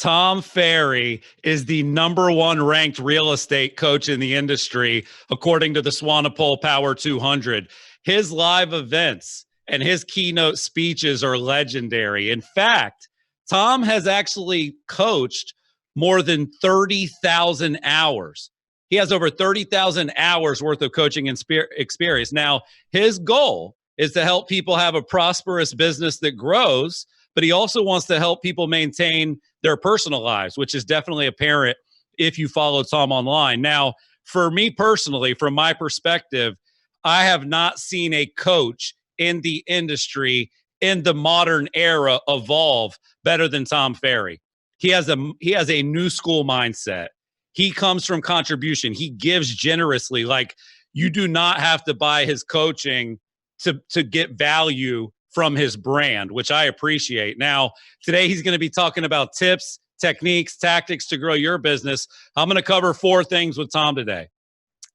Tom Ferry is the #1 ranked real estate coach in the industry, according to the Swanepoel Power 200. His live events and his keynote speeches are legendary. In fact, Tom has actually coached more than 30,000 hours. He has over 30,000 hours worth of coaching and experience. Now, his goal is to help people have a prosperous business that grows, but he also wants to help people maintain their personal lives, which is definitely apparent if you follow Tom online. Now, for me personally, from my perspective, I have not seen a coach in the industry in the modern era evolve better than Tom Ferry. He has a new school mindset. He comes from contribution. He gives generously. Like, you do not have to buy his coaching to get value from his brand, which I appreciate. Now, today he's going to be talking about tips, techniques, tactics to grow your business. I'm going to cover 4 things with Tom today.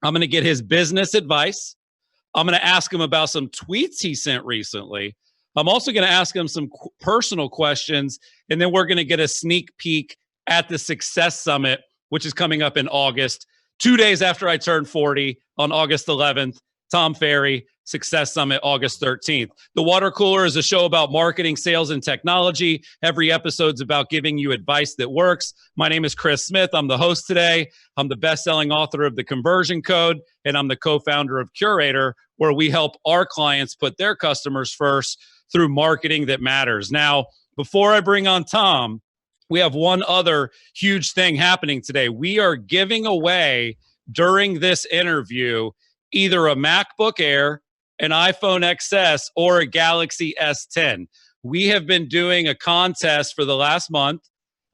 I'm going to get his business advice. I'm going to ask him about some tweets he sent recently. I'm also going to ask him some personal questions, and then we're going to get a sneak peek at the Success Summit, which is coming up in August, 2 days after I turn 40 on August 11th. Tom Ferry, Success Summit, August 13th. The Water Cooler is a show about marketing, sales, and technology. Every episode's about giving you advice that works. My name is Chris Smith. I'm the host today. I'm the best-selling author of The Conversion Code, and I'm the co-founder of Curaytor, where we help our clients put their customers first through marketing that matters. Now, before I bring on Tom, we have one other huge thing happening today. We are giving away during this interview either a MacBook Air, an iPhone XS, or a Galaxy S10. We have been doing a contest for the last month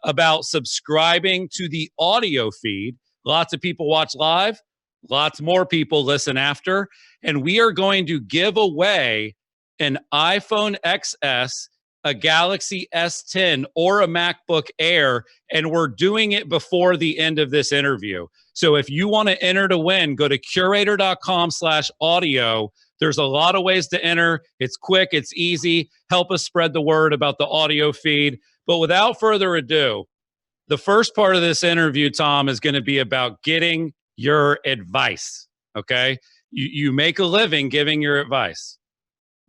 about subscribing to the audio feed. Lots of people watch live, lots more people listen after, and we are going to give away an iPhone XS, a Galaxy S10, or a MacBook Air, and we're doing it before the end of this interview. So if you want to enter to win, go to curaytor.com/audio. There's a lot of ways to enter. It's quick, it's easy. Help us spread the word about the audio feed. But without further ado, the first part of this interview, Tom, is going to be about getting your advice, okay? You make a living giving your advice.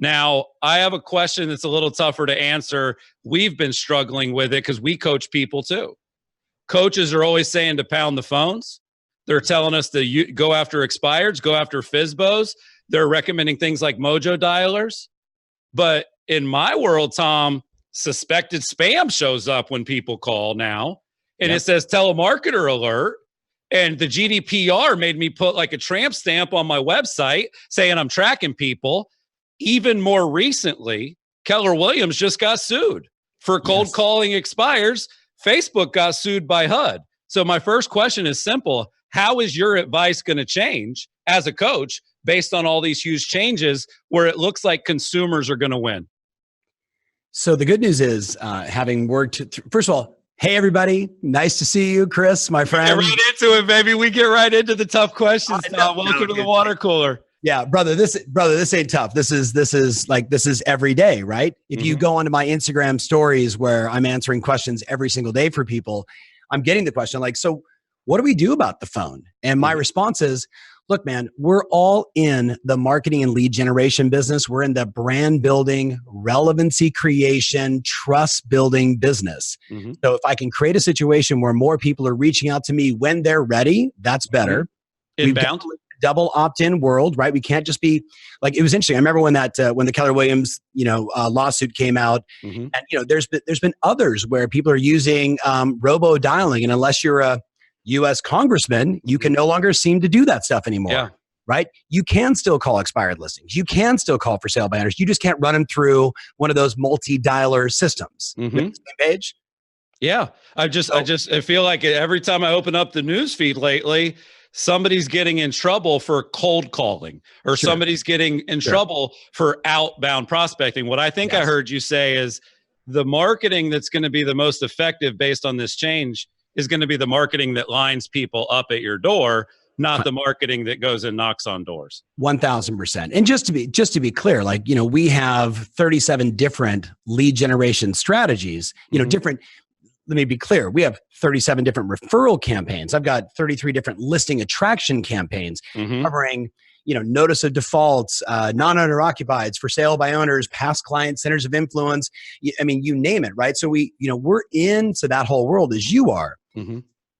Now, I have a question that's a little tougher to answer. We've been struggling with it because we coach people too. Coaches are always saying to pound the phones. They're telling us to go after expireds, go after FSBOs. They're recommending things like Mojo dialers. But in my world, Tom, suspected spam shows up when people call now. And It says telemarketer alert. And the GDPR made me put like a tramp stamp on my website saying I'm tracking people. Even more recently, Keller Williams just got sued for cold calling expires. Facebook got sued by HUD. So my first question is simple. How is your advice going to change as a coach based on all these huge changes where it looks like consumers are going to win? So the good news is having worked, first of all, hey, everybody. Nice to see you, Chris, my friend. Get right into it, baby. We get right into the tough questions. Welcome to the Water Cooler. Yeah, brother, this ain't tough. This is every day, right? If you go onto my Instagram stories where I'm answering questions every single day for people, I'm getting the question like, so what do we do about the phone? And my response is, look, man, we're all in the marketing and lead generation business. We're in the brand building, relevancy creation, trust building business. So if I can create a situation where more people are reaching out to me when they're ready, that's better. Inbound. Double opt-in world, right? We can't just be like, it was interesting. I remember when when the Keller Williams, lawsuit came out, and there's been others where people are using robo dialing, and unless you're a U.S. congressman, you can no longer seem to do that stuff anymore, right? You can still call expired listings. You can still call for sale banners. You just can't run them through one of those multi-dialer systems. Same page? Yeah, I feel like every time I open up the news feed lately, somebody's getting in trouble for cold calling, or somebody's getting in trouble for outbound prospecting. What I think I heard you say is the marketing that's going to be the most effective based on this change is going to be the marketing that lines people up at your door, not the marketing that goes and knocks on doors. 1000%. And just to be clear, we have 37 different lead generation strategies, different let me be clear. We have 37 different referral campaigns. I've got 33 different listing attraction campaigns covering, notice of defaults, non-owner occupieds, for sale by owners, past clients, centers of influence. I mean, you name it, right? So we're into that whole world as you are.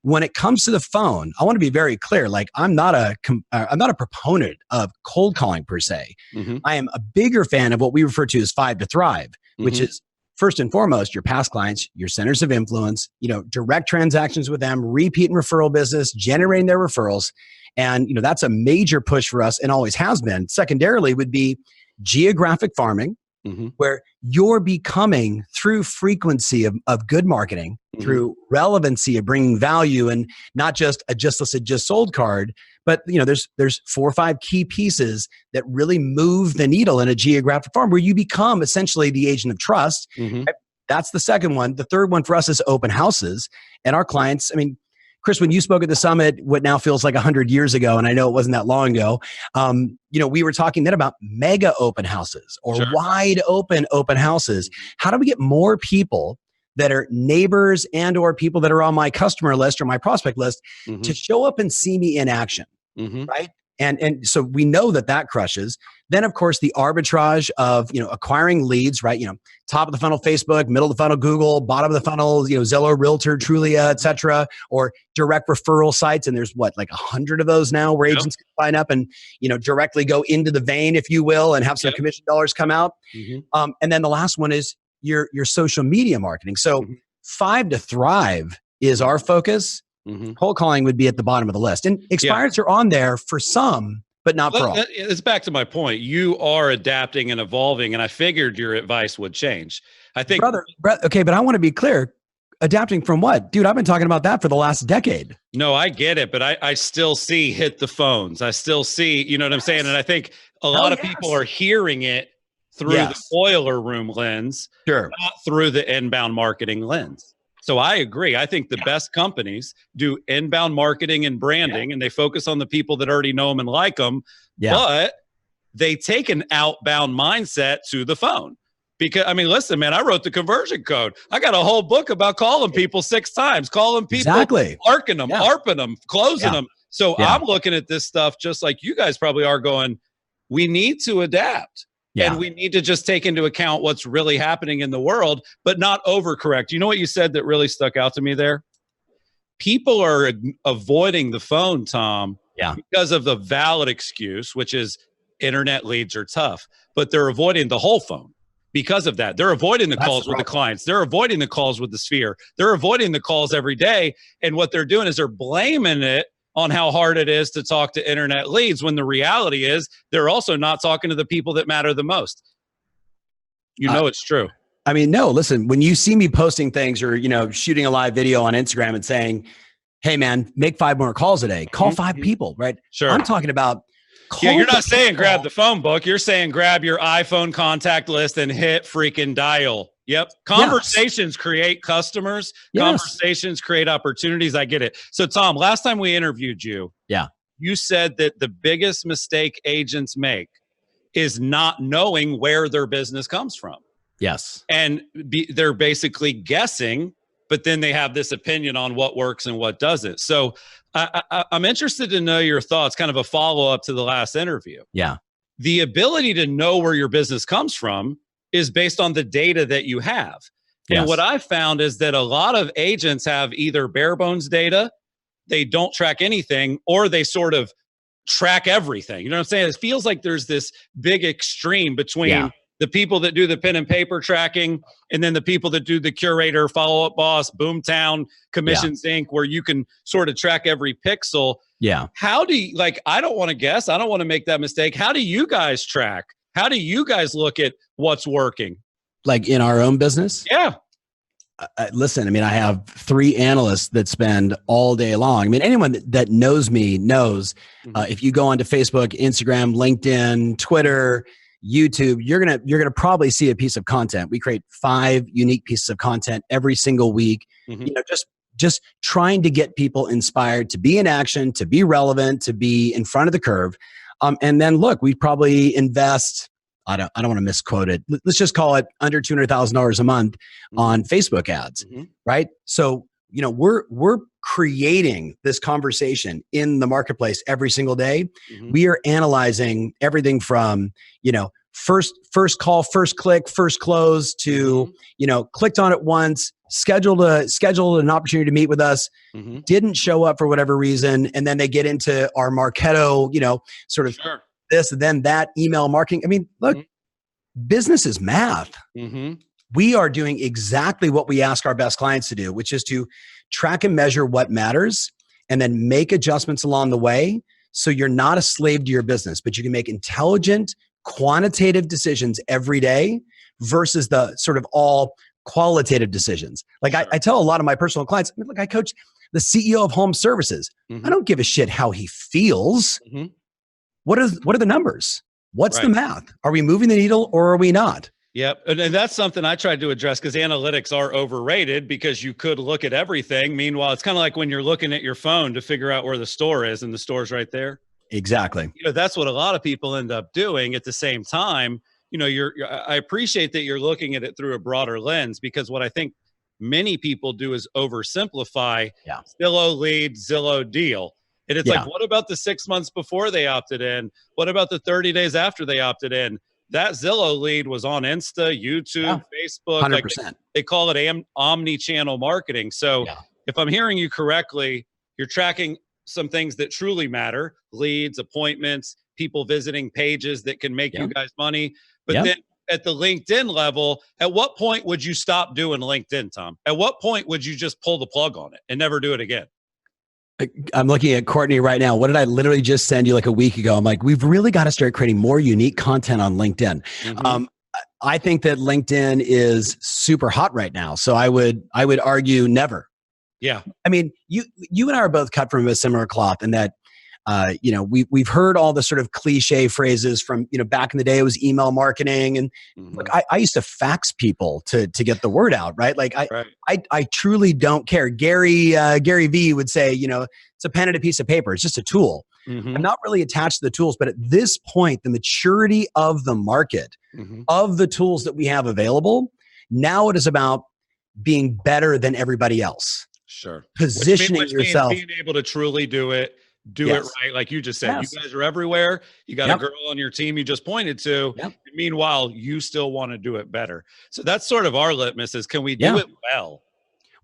When it comes to the phone, I want to be very clear. Like, I'm not a proponent of cold calling per se. I am a bigger fan of what we refer to as 5 to Thrive, which is first and foremost your past clients, your centers of influence, direct transactions with them, repeat and referral business, generating their referrals. And that's a major push for us and always has been. Secondarily would be geographic farming, where you're becoming, through frequency of good marketing, through relevancy of bringing value, and not just a just listed, just sold card, but there's 4 or 5 key pieces that really move the needle in a geographic farm where you become essentially the agent of trust. That's the second one. The third one for us is open houses. And our clients, I mean, Chris, when you spoke at the summit, what now feels like 100 years ago, and I know it wasn't that long ago, we were talking then about mega open houses or wide open houses. How do we get more people that are neighbors and or people that are on my customer list or my prospect list to show up and see me in action, right? And so we know that crushes. Then, of course, the arbitrage of, acquiring leads, right? Top of the funnel, Facebook, middle of the funnel, Google, bottom of the funnel, Zillow, Realtor, Trulia, et cetera, or direct referral sites. And there's like 100 of those now where agents can sign up and, directly go into the vein, if you will, and have some commission dollars come out. And then the last one is your social media marketing. So 5 to Thrive is our focus. Cold calling would be at the bottom of the list. And expireds are on there for some, but not for all. It's back to my point. You are adapting and evolving, and I figured your advice would change. I think, brother, okay, but I want to be clear. Adapting from what? Dude, I've been talking about that for the last decade. No, I get it, but I still see hit the phones. I still see, you know what I'm saying? And I think a lot of people are hearing it through the boiler room lens, not through the inbound marketing lens. So I agree. I think the best companies do inbound marketing and branding, and they focus on the people that already know them and like them, but they take an outbound mindset to the phone. Because, I mean, listen, man, I wrote the conversion code. I got a whole book about calling people 6 times, calling people, arcing them, ARPing them, closing them. So I'm looking at this stuff just like you guys probably are, going, we need to adapt. And we need to just take into account what's really happening in the world, but not overcorrect. You know what you said that really stuck out to me there? People are avoiding the phone, Tom, because of the valid excuse, which is internet leads are tough, but they're avoiding the whole phone because of that. They're avoiding the calls with the clients. They're avoiding the calls with the sphere. They're avoiding the calls every day. And what they're doing is they're blaming it on how hard it is to talk to internet leads, when the reality is they're also not talking to the people that matter the most. It's true. I mean, no, listen, when you see me posting things or, shooting a live video on Instagram and saying, hey man, make 5 more calls a day, call 5 people, right? Sure. I'm talking about you're not saying grab the phone book. You're saying grab your iPhone contact list and hit freaking dial. Yep. Conversations create customers. Conversations create opportunities. I get it. So Tom, last time we interviewed you, you said that the biggest mistake agents make is not knowing where their business comes from. Yes. And they're basically guessing, but then they have this opinion on what works and what doesn't. So I'm interested to know your thoughts, kind of a follow-up to the last interview. Yeah. The ability to know where your business comes from is based on the data that you have. And what I found is that a lot of agents have either bare bones data, they don't track anything, or they sort of track everything. You know what I'm saying? It feels like there's this big extreme between the people that do the pen and paper tracking and then the people that do the Curaytor, Follow Up Boss, Boomtown, Commissions Inc., where you can sort of track every pixel. Yeah. How do you, I don't want to guess. I don't want to make that mistake. How do you guys track? How do you guys look at what's working? Like in our own business? Yeah. Listen, I mean, I have 3 analysts that spend all day long. I mean, anyone that knows me knows if you go onto Facebook, Instagram, LinkedIn, Twitter, YouTube, you're gonna probably see a piece of content. We create 5 unique pieces of content every single week. Just trying to get people inspired to be in action, to be relevant, to be in front of the curve. And then look, we probably invest, I don't want to misquote it. Let's just call it under $200,000 a month on Facebook ads, right? So, we're creating this conversation in the marketplace every single day. We are analyzing everything from, first call, first click, first close to, clicked on it once, scheduled an opportunity to meet with us, didn't show up for whatever reason. And then they get into our Marketo, sort of this and then that email marketing. I mean, look, business is math. We are doing exactly what we ask our best clients to do, which is to track and measure what matters and then make adjustments along the way. So you're not a slave to your business, but you can make intelligent, quantitative decisions every day versus the sort of all qualitative decisions. Like I tell a lot of my personal clients, look, I coach the CEO of home services. I don't give a shit how he feels. What are the numbers? What's the math? Are we moving the needle or are we not? Yep. And that's something I tried to address because analytics are overrated because you could look at everything. Meanwhile, it's kind of like when you're looking at your phone to figure out where the store is and the store's right there. Exactly. That's what a lot of people end up doing at the same time. I appreciate that you're looking at it through a broader lens because what I think many people do is oversimplify Zillow lead, Zillow deal. And it's like, what about the 6 months before they opted in? What about the 30 days after they opted in? That Zillow lead was on Insta, YouTube, Facebook. 100%. Like they call it omni-channel marketing. So if I'm hearing you correctly, you're tracking some things that truly matter, leads, appointments, people visiting pages that can make you guys money. But then at the LinkedIn level, at what point would you stop doing LinkedIn, Tom? At what point would you just pull the plug on it and never do it again? I'm looking at Courtney right now. What did I literally just send you like a week ago? I'm like, we've really got to start creating more unique content on LinkedIn. I think that LinkedIn is super hot right now. So I would argue never. Yeah. I mean, you and I are both cut from a similar cloth in that, we've heard all the sort of cliche phrases from, back in the day, it was email marketing. And look, I used to fax people to get the word out, right? Like I truly don't care. Gary V would say, it's a pen and a piece of paper. It's just a tool. I'm not really attached to the tools, but at this point, the maturity of the market, of the tools that we have available, now it is about being better than everybody else. Sure. Positioning which yourself. Being able to truly do it right. Like you just said, you guys are everywhere. You got a girl on your team you just pointed to. Meanwhile, you still want to do it better. So that's sort of our litmus is, can we do it well?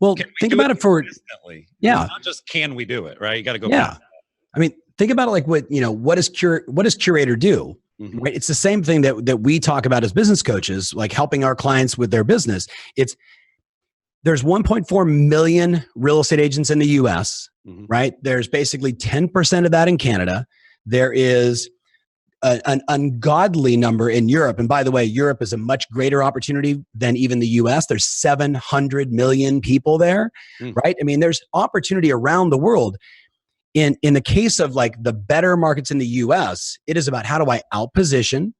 Well, think about it for consistently. Yeah. Not just can we do it, right? You got to go back. I mean, think about it like what does Curaytor do? Right? It's the same thing that we talk about as business coaches, like helping our clients with their business. There's 1.4 million real estate agents in the US, right? There's basically 10% of that in Canada. There is an ungodly number in Europe. And by the way, Europe is a much greater opportunity than even the US. There's 700 million people there, right? I mean, there's opportunity around the world. In the case of like the better markets in the US, it is about how do I outposition?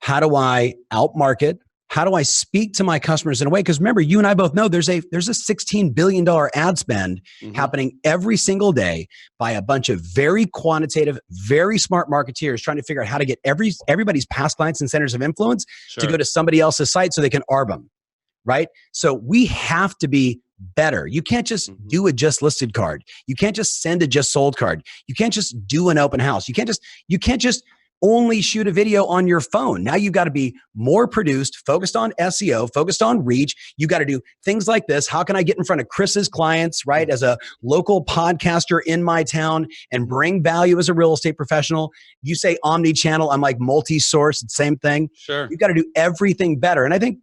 How do I outmarket? How do I speak to my customers in a way? Because remember, you and I both know there's a $16 billion ad spend happening every single day by a bunch of very quantitative, very smart marketeers trying to figure out how to get everybody's past clients and centers of influence to go to somebody else's site so they can arb them, right? So we have to be better. You can't just do a just listed card. You can't just send a just sold card. You can't just do an open house. You can't just only shoot a video on your phone. Now you've got to be more produced, focused on SEO, focused on reach. You got to do things like this. How can I get in front of Chris's clients, right? As a local podcaster in my town and bring value as a real estate professional. You say omni-channel, I'm like multi-source, it's the same thing. Sure. You've got to do everything better. And I think,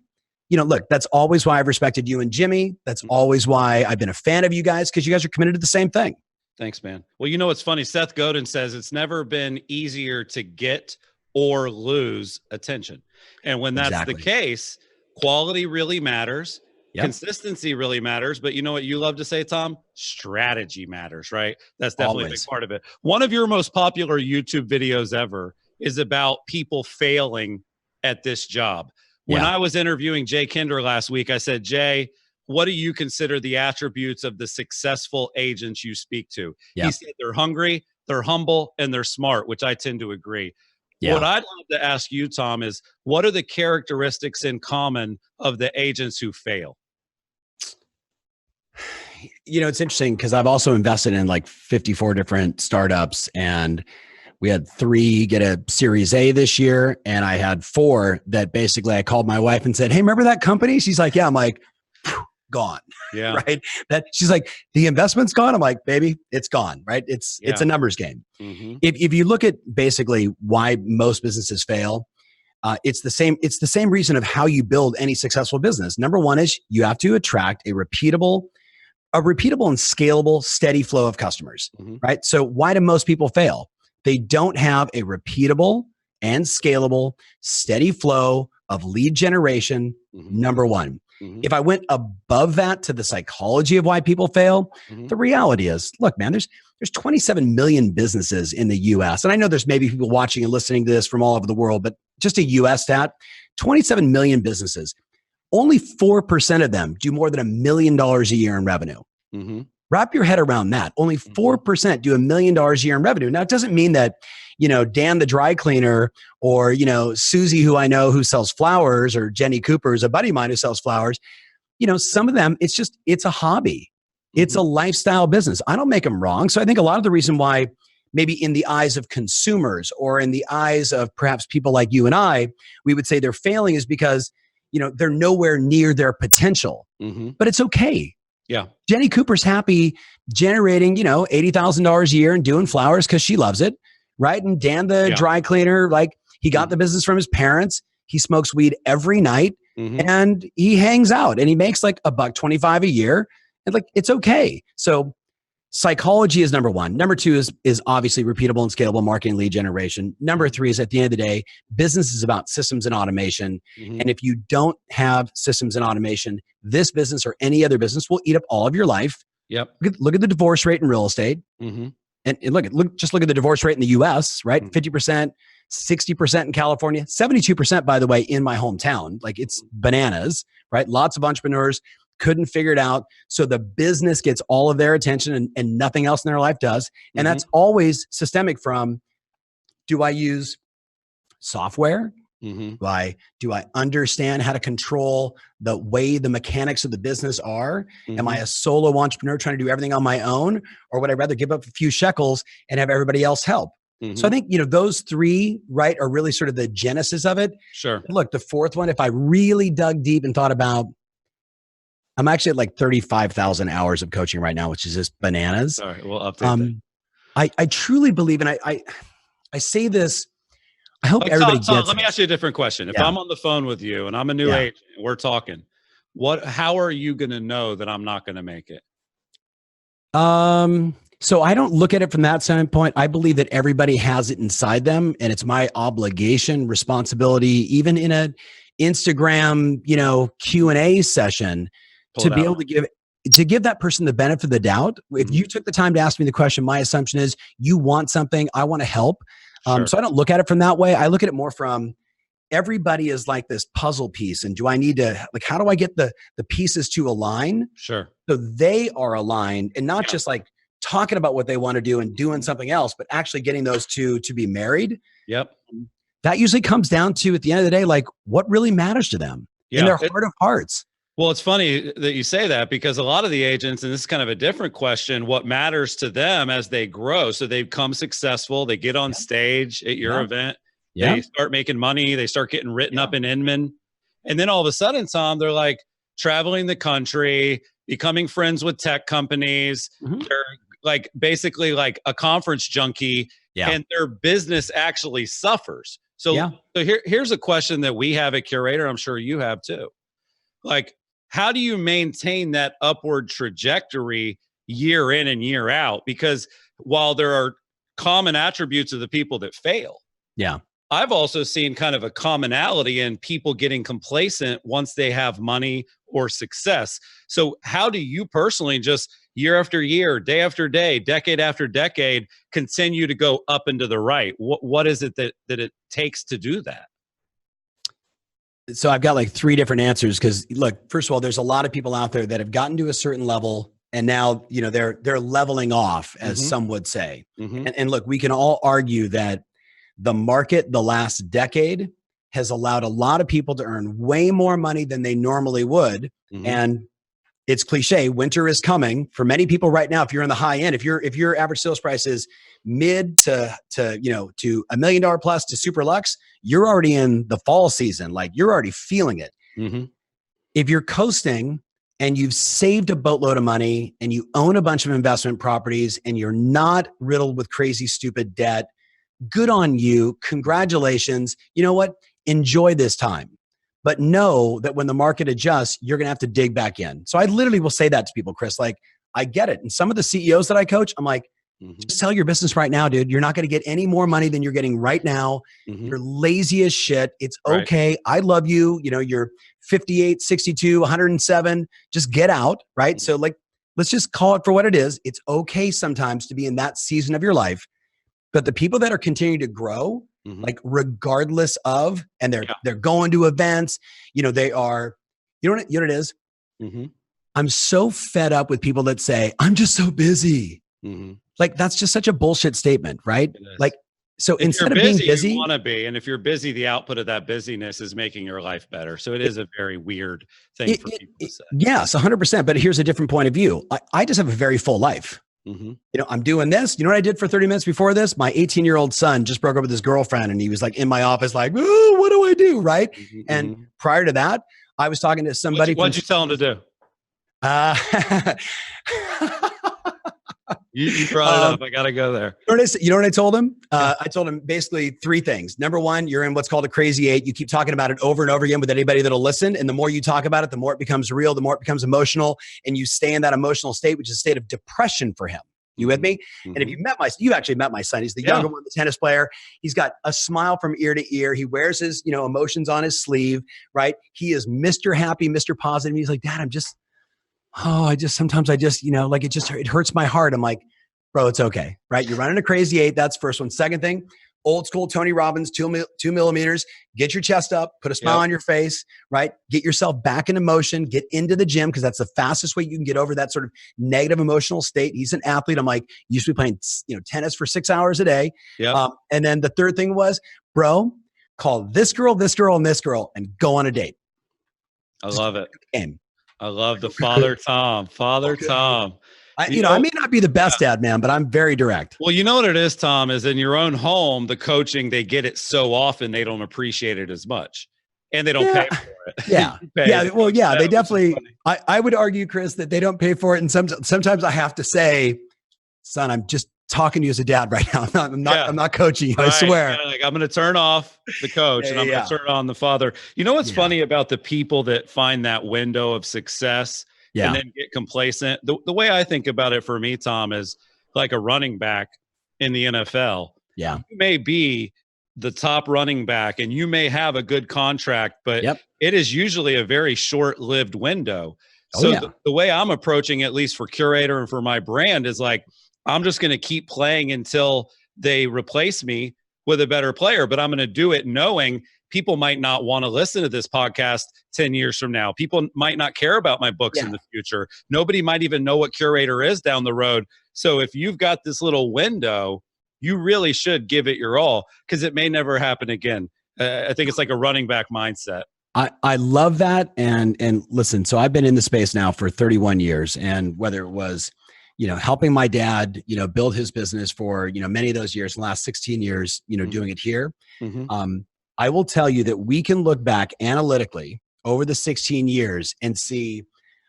look, that's always why I've respected you and Jimmy. That's always why I've been a fan of you guys, because you guys are committed to the same thing. Thanks, man. Well, what's funny? Seth Godin says it's never been easier to get or lose attention. And when that's the case, quality really matters. Consistency really matters. But you know what you love to say, Tom? Strategy matters, right? That's definitely a big part of it. One of your most popular YouTube videos ever is about people failing at this job. When I was interviewing Jay Kinder last week, I said, Jay, what do you consider the attributes of the successful agents you speak to? He said they're hungry, they're humble, and they're smart, which I tend to agree. What I'd love to ask you, Tom, is what are the characteristics in common of the agents who fail? It's interesting because I've also invested in like 54 different startups, and we had 3 get a Series A this year. And I had 4 that basically I called my wife and said, "Hey, remember that company?" She's like, "Yeah." I'm like, "Gone." Yeah. Right. That she's like, "The investment's gone." I'm like, "Baby, it's gone." Right. It's a numbers game. Mm-hmm. If you look at basically why most businesses fail, it's the same reason of how you build any successful business. Number one is you have to attract a repeatable and scalable, steady flow of customers, right? So why do most people fail? They don't have a repeatable and scalable, steady flow of lead generation, number one. If I went above that to the psychology of why people fail, the reality is, look, man, there's 27 million businesses in the US. And I know there's maybe people watching and listening to this from all over the world, but just a US stat, 27 million businesses. Only 4% of them do more than $1 million a year in revenue. Wrap your head around that. Only 4% do $1 million a year in revenue. Now, it doesn't mean that, Dan, the dry cleaner, or, Susie, who I know who sells flowers, or Jenny Cooper is a buddy of mine who sells flowers. Some of them, it's a hobby. It's a lifestyle business. I don't make them wrong. So I think a lot of the reason why maybe in the eyes of consumers or in the eyes of perhaps people like you and I, we would say they're failing is because, they're nowhere near their potential. But it's okay. Yeah. Jenny Cooper's happy generating, $80,000 a year and doing flowers because she loves it, right? And Dan, the dry cleaner, like he got the business from his parents. He smokes weed every night and he hangs out and he makes like $125 a year. And like, it's okay. So psychology is number one. Number two is obviously repeatable and scalable marketing lead generation. Number three is, at the end of the day, business is about systems and automation. And if you don't have systems and automation, this business or any other business will eat up all of your life. Yep. Look at the divorce rate in real estate. And look at the divorce rate in the US, right? 50%, 60% in California, 72%, by the way, in my hometown. Like, it's bananas, right? Lots of entrepreneurs couldn't figure it out. So the business gets all of their attention and nothing else in their life does. And that's always systemic from, do I use software? Do I understand how to control the way the mechanics of the business are? Am I a solo entrepreneur trying to do everything on my own? Or would I rather give up a few shekels and have everybody else help? So I think, those 3, right, are really sort of the genesis of it. Sure. Look, the fourth one, if I really dug deep and thought about, I'm actually at like 35,000 hours of coaching right now, which is just bananas. Sorry, we'll update that. I truly believe, and I say this, I hope everybody gets it. Let me ask you a different question. If I'm on the phone with you and I'm a new agent, we're talking, how are you going to know that I'm not going to make it? So I don't look at it from that standpoint. I believe that everybody has it inside them, and it's my obligation, responsibility, even in a Instagram, Q&A session, to be able to give that person the benefit of the doubt. If you took the time to ask me the question, my assumption is you want something, I want to help. So I don't look at it from that way. I look at it more from, everybody is like this puzzle piece. And do I need to, like, how do I get the pieces to align? Sure. So they are aligned, and not just like talking about what they want to do and doing something else, but actually getting those two to be married. Yep. That usually comes down to, at the end of the day, like, what really matters to them in their heart of hearts. Well, it's funny that you say that, because a lot of the agents, and this is kind of a different question, what matters to them as they grow. So they become successful, they get on stage at your event, they start making money, they start getting written up in Inman. And then all of a sudden, Tom, they're like traveling the country, becoming friends with tech companies. They're like basically like a conference junkie, and their business actually suffers. So here's a question that we have at Curaytor. I'm sure you have too. Like, how do you maintain that upward trajectory year in and year out? Because while there are common attributes of the people that fail, I've also seen kind of a commonality in people getting complacent once they have money or success. So how do you personally, just year after year, day after day, decade after decade, continue to go up and to the right? What is it that it takes to do that? So I've got like 3 different answers, because look, first of all, there's a lot of people out there that have gotten to a certain level, and now, they're leveling off, as some would say. And look, we can all argue that the market the last decade has allowed a lot of people to earn way more money than they normally would. And it's cliche, winter is coming for many people right now. If you're in the high end, if your average sales price is mid to $1 million plus to super lux, you're already in the fall season. Like, you're already feeling it. If you're coasting and you've saved a boatload of money and you own a bunch of investment properties and you're not riddled with crazy, stupid debt, good on you. Congratulations. You know what? Enjoy this time. But know that when the market adjusts, you're going to have to dig back in. So I literally will say that to people, Chris. Like, I get it. And some of the CEOs that I coach, I'm like, just sell your business right now, dude. You're not going to get any more money than you're getting right now. You're lazy as shit. It's okay. I love you. You know, you're 58, 62, 107. Just get out, right? So like, let's just call it for what it is. It's okay sometimes to be in that season of your life. But the people that are continuing to grow, like regardless of, and they're going to events, you know, they are, you know what it is? I'm so fed up with people that say, I'm just so busy. Like, that's just such a bullshit statement, right? Like, so if instead of being busy, you want to be, and if you're busy, the output of that busyness is making your life better. So it is a very weird thing for people to say. Yes, 100%. But here's a different point of view. I just have a very full life. You know, I'm doing this. You know what I did for 30 minutes before this? My 18-year-old son just broke up with his girlfriend, and he was like in my office, like, "Oh, what do I do?" Right? And prior to that, I was talking to somebody. What'd you tell him to do? You brought it up. I got to go there. You know what I told him? I told him basically 3 things. Number 1, you're in what's called a crazy 8. You keep talking about it over and over again with anybody that'll listen. And the more you talk about it, the more it becomes real, the more it becomes emotional. And you stay in that emotional state, which is a state of depression for him. You with me? And if you've actually met my son. He's the younger one, the tennis player. He's got a smile from ear to ear. He wears his, emotions on his sleeve, right? He is Mr. Happy, Mr. Positive. He's like, Dad, sometimes it hurts my heart. I'm like, bro, it's okay, right? You're running a crazy 8. That's first one. Second thing, old school Tony Robbins, 2 millimeters, get your chest up, put a smile on your face, right? Get yourself back into motion, get into the gym, because that's the fastest way you can get over that sort of negative emotional state. He's an athlete. I'm like, you used to be playing, tennis for 6 hours a day. And then the third thing was, bro, call this girl, and this girl, and go on a date. I love it. I love the Father Tom. Tom. I may not be the best dad, man, but I'm very direct. Well, you know what it is, Tom, is in your own home, the coaching, they get it so often, they don't appreciate it as much. And they don't pay for it. They definitely, I would argue, Chris, that they don't pay for it. And sometimes I have to say, son, I'm just talking to you as a dad right now. I'm not coaching you. I swear. I'm going to turn off the coach and I'm going to turn on the father. You know what's funny about the people that find that window of success and then get complacent? The way I think about it for me, Tom, is like a running back in the NFL. Yeah. You may be the top running back and you may have a good contract, but it is usually a very short-lived window. So the way I'm approaching, at least for Curaytor and for my brand, is like, I'm just going to keep playing until they replace me with a better player, but I'm going to do it knowing people might not want to listen to this podcast 10 years from now. People might not care about my books in the future. Nobody might even know what Curaytor is down the road. So if you've got this little window, you really should give it your all, because it may never happen again. I think it's like a running back mindset. I love that. And listen, so I've been in the space now for 31 years, and whether it was helping my dad, build his business for, many of those years, the last 16 years, doing it here. I will tell you that we can look back analytically over the 16 years and see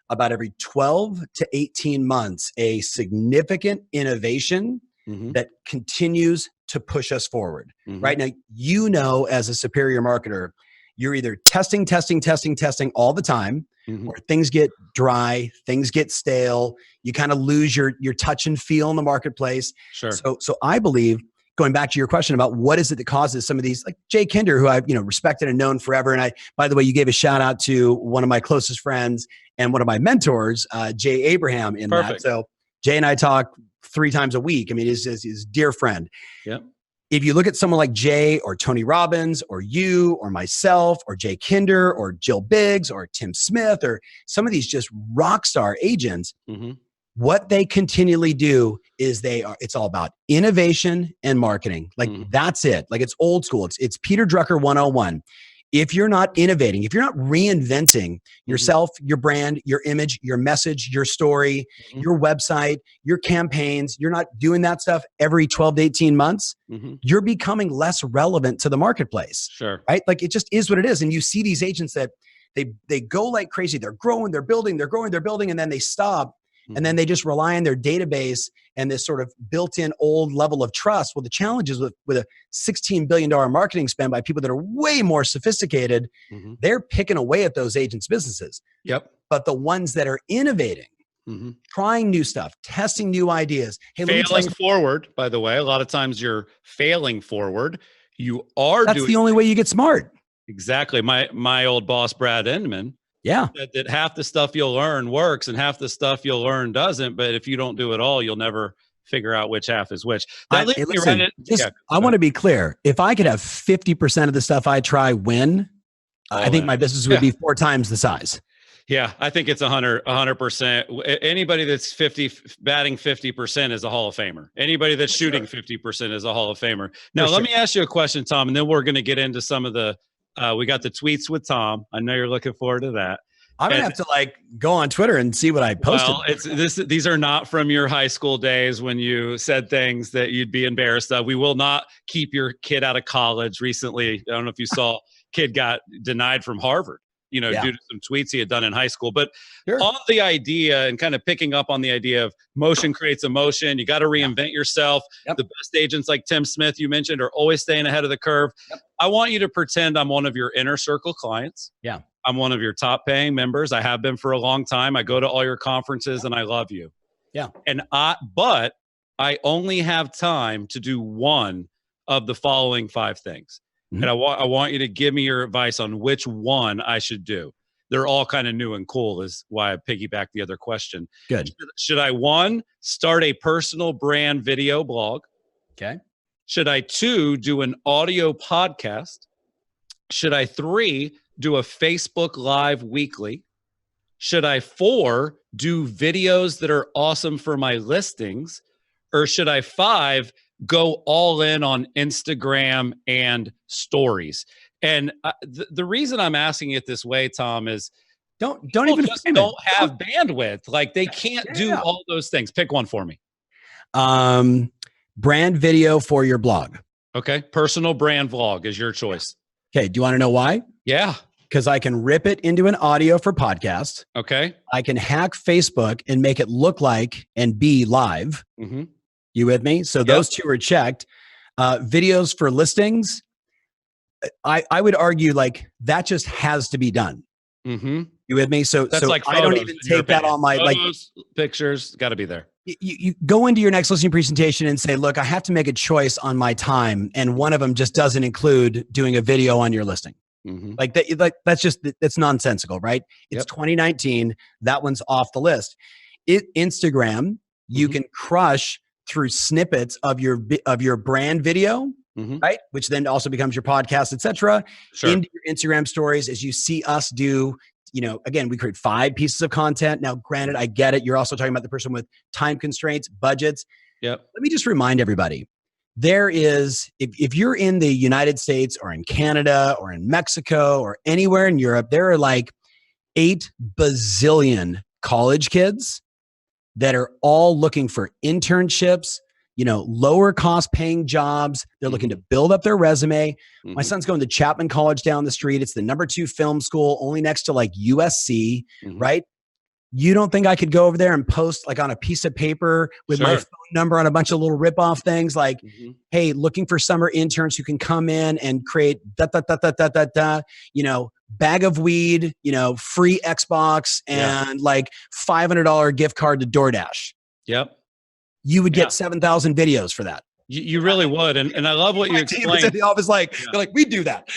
about every 12 to 18 months, a significant innovation that continues to push us forward. Right now, as a superior marketer, you're either testing all the time, or things get dry, things get stale. You kind of lose your touch and feel in the marketplace. Sure. So I believe, going back to your question about what is it that causes some of these, like Jay Kinder, who I've respected and known forever. And by the way, you gave a shout out to one of my closest friends and one of my mentors, Jay Abraham, in that. So Jay and I talk 3 times a week. I mean, he's a dear friend. Yeah. If you look at someone like Jay or Tony Robbins or you or myself or Jay Kinder or Jill Biggs or Tim Smith or some of these just rock star agents, what they continually do is it's all about innovation and marketing. Like that's it. Like it's old school. It's Peter Drucker 101. If you're not innovating, if you're not reinventing yourself, your brand, your image, your message, your story, your website, your campaigns, you're not doing that stuff every 12 to 18 months, you're becoming less relevant to the marketplace. Sure. Right? Like it just is what it is. And you see these agents that they go like crazy. They're growing, they're building, they're growing, they're building, and then they stop. And then they just rely on their database and this sort of built-in old level of trust. Well, the challenge is with a $16 billion marketing spend by people that are way more sophisticated, they're picking away at those agents' businesses. Yep. But the ones that are innovating, trying new stuff, testing new ideas. Hey, failing forward, by the way, a lot of times you're failing forward. That's the only way you get smart. Exactly. My old boss, Brad Inman, said that half the stuff you'll learn works and half the stuff you'll learn doesn't. But if you don't do it all, you'll never figure out which half is which. I want to be clear. If I could have 50% of the stuff I try win, I think my business would be 4 times the size. Yeah, I think it's 100%. Anybody that's batting 50% is a Hall of Famer. Anybody that's shooting 50% is a Hall of Famer. Now, let me ask you a question, Tom, and then we're going to get into some of the we got the tweets with Tom. I know you're looking forward to that. I'm going to have to go on Twitter and see what I posted. Well, these are not from your high school days when you said things that you'd be embarrassed of. We will not keep your kid out of college. Recently, I don't know if you saw, kid got denied from Harvard, due to some tweets he had done in high school. But on the idea and kind of picking up on the idea of motion creates emotion, you got to reinvent yourself. The best agents like Tim Smith, you mentioned, are always staying ahead of the curve. I want you to pretend I'm one of your inner circle clients. Yeah. I'm one of your top paying members. I have been for a long time. I go to all your conferences and I love you. Yeah. But I only have time to do one of the following 5 things. And I want you to give me your advice on which one I should do. They're all kind of new and cool is why I piggyback the other question. Good. Should I 1, start a personal brand video blog? Okay. Should I 2, do an audio podcast? Should I 3, do a Facebook Live weekly? Should I 4, do videos that are awesome for my listings? Or should I 5, go all in on Instagram and stories? And the reason I'm asking it this way, Tom, is don't have bandwidth. Like they can't do all those things. Pick one for me. Brand video for your blog. Okay. Personal brand vlog is your choice. Okay. Do you want to know why? Yeah. Because I can rip it into an audio for podcast. Okay. I can hack Facebook and make it look like and be live. You with me? So those 2 are checked. Videos for listings. I would argue that just has to be done. You with me? So that's like I don't even take that on my pictures. Got to be there. You go into your next listing presentation and say, look, I have to make a choice on my time. And one of them just doesn't include doing a video on your listing. That's nonsensical, right? It's 2019. That one's off the list. Instagram, you can crush through snippets of your brand video, right? Which then also becomes your podcast, etc. Into your Instagram stories as you see us do. Again, we create 5 pieces of content. Now, granted, I get it. You're also talking about the person with time constraints, budgets. Yep. Let me just remind everybody, there is, if you're in the United States or in Canada or in Mexico or anywhere in Europe, there are 8 bazillion college kids that are all looking for internships, lower cost paying jobs. They're looking to build up their resume. My son's going to Chapman College down the street. It's the #2 film school, only next to USC, right? You don't think I could go over there and post on a piece of paper with my phone number on a bunch of little rip-off things hey, looking for summer interns who can come in and create bag of weed, free Xbox and $500 gift card to DoorDash. Yep. You would get 7,000 videos for that. You really would. And I love what you explained. The office they're like, we do that.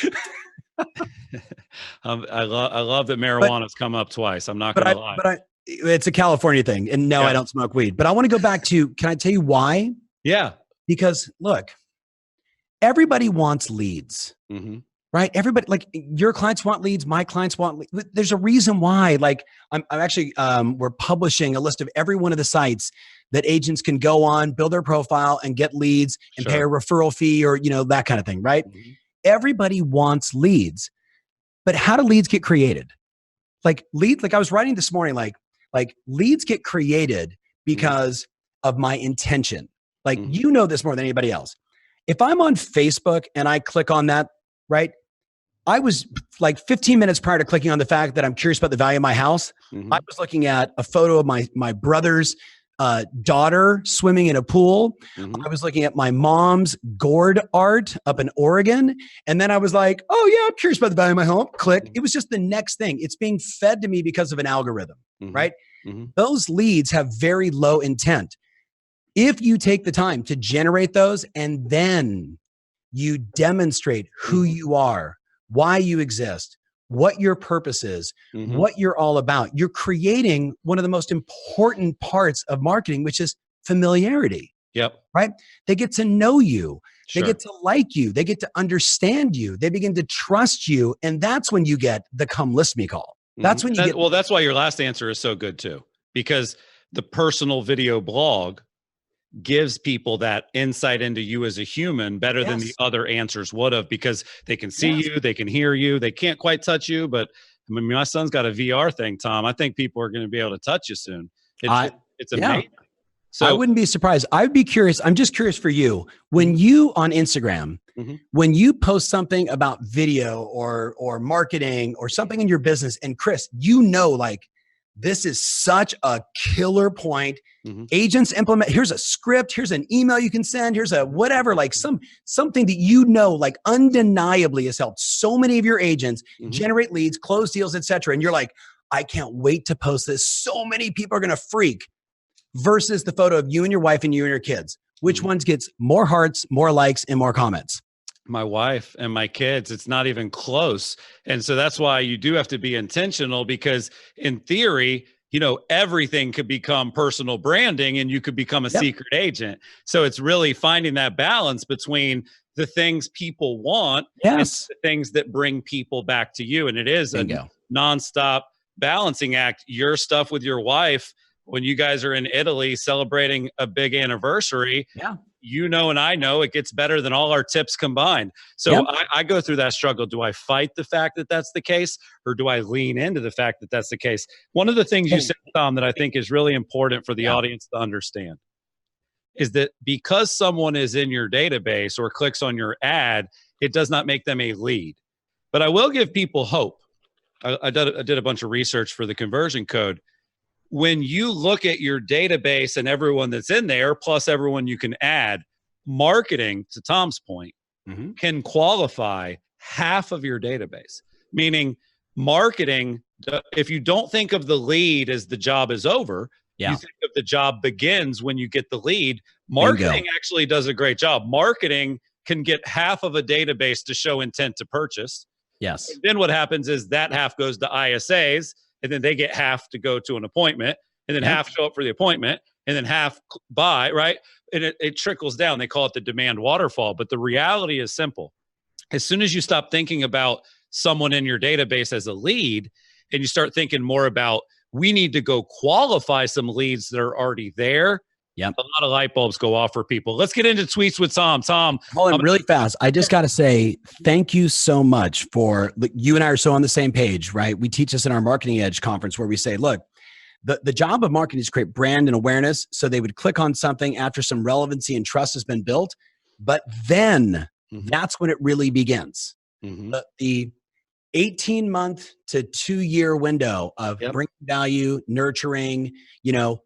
I love that marijuana's come up twice. I'm not going to lie. But it's a California thing. And no, I don't smoke weed. But I want to go back to, can I tell you why? Yeah. Because look, everybody wants leads. right? Everybody, like your clients want leads, my clients want leads. There's a reason why. Like I'm actually, we're publishing a list of every one of the sites that agents can go on, build their profile and get leads and pay a referral fee or, that kind of thing, right? Mm-hmm. Everybody wants leads, but how do leads get created? Like I was writing this morning, like leads get created because of my intention. Like, you know this more than anybody else. If I'm on Facebook and I click on that, right? I was like 15 minutes prior to clicking on the fact that I'm curious about the value of my house. I was looking at a photo of my brother's daughter swimming in a pool. I was looking at my mom's gourd art up in Oregon. And then I was like, oh yeah, I'm curious about the value of my home. Click. It was just the next thing. It's being fed to me because of an algorithm, right? Those leads have very low intent. If you take the time to generate those and then you demonstrate who you are, why you exist, what your purpose is, what you're all about, you're creating one of the most important parts of marketing, which is familiarity. Yep. Right? They get to know you. They get to like you. They get to understand you. They begin to trust you. And that's when you get the come list me call. That's when you get. Well, that's why your last answer is so good too, because the personal video blog gives people that insight into you as a human better than the other answers would have, because they can see you, they can hear you, they can't quite touch you. But I mean, my son's got a VR thing, Tom. I think people are going to be able to touch you soon. It's amazing. So I wouldn't be surprised. I'd be curious. I'm just curious for you. When you on Instagram, when you post something about video or marketing or something in your business, and Chris, like, this is such a killer point. Agents implement, here's a script, here's an email you can send, here's a whatever, like something that like undeniably has helped so many of your agents generate leads, close deals, etc. And you're like, I can't wait to post this. So many people are going to freak. Versus the photo of you and your wife and you and your kids. Which ones gets more hearts, more likes, and more comments? My wife and my kids. It's not even close. And so that's why you do have to be intentional, because in theory, everything could become personal branding and you could become a secret agent. So it's really finding that balance between the things people want and the things that bring people back to you. And it is a nonstop balancing act. Your stuff with your wife, when you guys are in Italy celebrating a big anniversary, and I know it gets better than all our tips combined. So I go through that struggle. Do I fight the fact that that's the case, or do I lean into the fact that that's the case? One of the things you said, Tom, that I think is really important for the audience to understand is that because someone is in your database or clicks on your ad, it does not make them a lead. But I will give people hope. I did a bunch of research for the conversion code. When you look at your database and everyone that's in there, plus everyone you can add, marketing, to Tom's point, can qualify half of your database. Meaning marketing, if you don't think of the lead as the job is over, you think of the job begins when you get the lead. Marketing actually does a great job. Marketing can get half of a database to show intent to purchase. Yes. And then what happens is that half goes to ISAs, and then they get half to go to an appointment, and then half show up for the appointment, and then half buy, right? And it trickles down. They call it the demand waterfall. But the reality is simple. As soon as you stop thinking about someone in your database as a lead, and you start thinking more about, we need to go qualify some leads that are already there, a lot of light bulbs go off for people. Let's get into tweets with Tom. Tom, hold on really fast. I just got to say thank you so much for, you and I are so on the same page, right? We teach this in our Marketing Edge conference where we say, look, the job of marketing is to create brand and awareness. So they would click on something after some relevancy and trust has been built, but then that's when it really begins. The 18-month to 2-year window of bringing value, nurturing,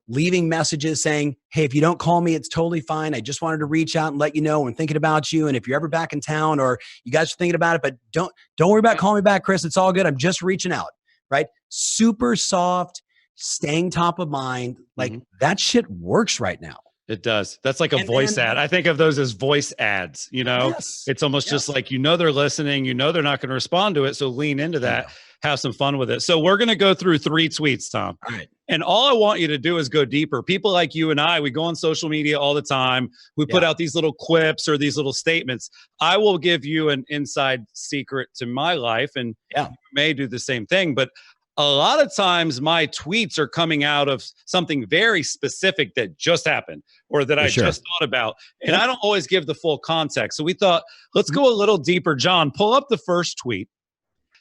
leaving messages saying, hey, if you don't call me, it's totally fine. I just wanted to reach out and let you know I'm thinking about you. And if you're ever back in town or you guys are thinking about it, but don't worry about calling me back, Chris. It's all good. I'm just reaching out, right? Super soft, staying top of mind. Like that shit works right now. It does. That's like a voice ad. I think of those as voice ads, It's almost just like, they're listening, they're not going to respond to it. So lean into that, have some fun with it. So we're going to go through 3 tweets, Tom. All right. And all I want you to do is go deeper. People like you and I, we go on social media all the time. We put out these little clips or these little statements. I will give you an inside secret to my life, and you may do the same thing. But a lot of times my tweets are coming out of something very specific that just happened or that I just thought about. And I don't always give the full context. So we thought, let's go a little deeper. John, pull up the first tweet.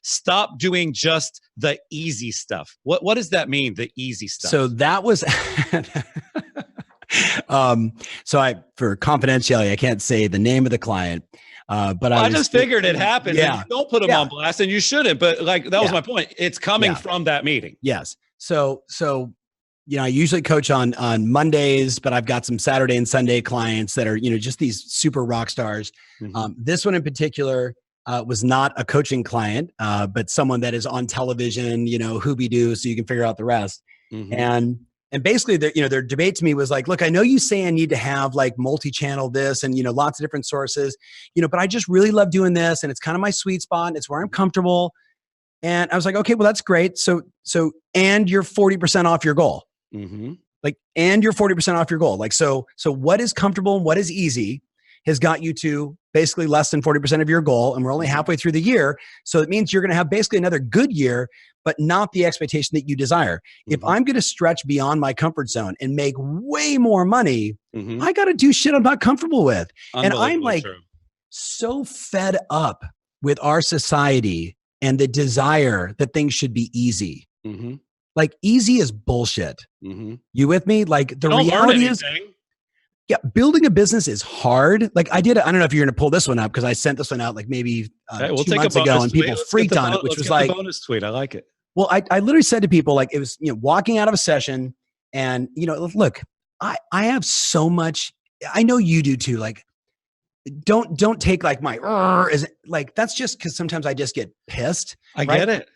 Stop doing just the easy stuff. What does that mean? The easy stuff. So that was, for confidentiality, I can't say the name of the client. But I just figured it happened. Yeah. Don't put them on blast, and you shouldn't. But like that was my point. It's coming from that meeting. Yes. So I usually coach on Mondays, but I've got some Saturday and Sunday clients that are just these super rock stars. This one in particular was not a coaching client, but someone that is on television. Hoobie-doo, so you can figure out the rest. And basically, their debate to me was like, look, I know you say I need to have like multi-channel this and, lots of different sources, but I just really love doing this. And it's kind of my sweet spot and it's where I'm comfortable. And I was like, okay, well, that's great. So, and you're 40% off your goal. Like, and you're 40% off your goal. Like, so what is comfortable and what is easy has got you to basically less than 40% of your goal. And we're only halfway through the year. So it means you're going to have basically another good year, but not the expectation that you desire. If I'm going to stretch beyond my comfort zone and make way more money, I got to do shit I'm not comfortable with. And I'm like so fed up with our society and the desire that things should be easy. Like easy is bullshit. You with me? Like the reality is, building a business is hard. Like I don't know if you're going to pull this one up because I sent this one out like maybe 2 months ago and people freaked on it, which was like bonus tweet. I like it. Well, I literally said to people, like, it was, walking out of a session and, look, I have so much, I know you do too. Like, don't take like my, is it like, that's just because sometimes I just get pissed. I get it.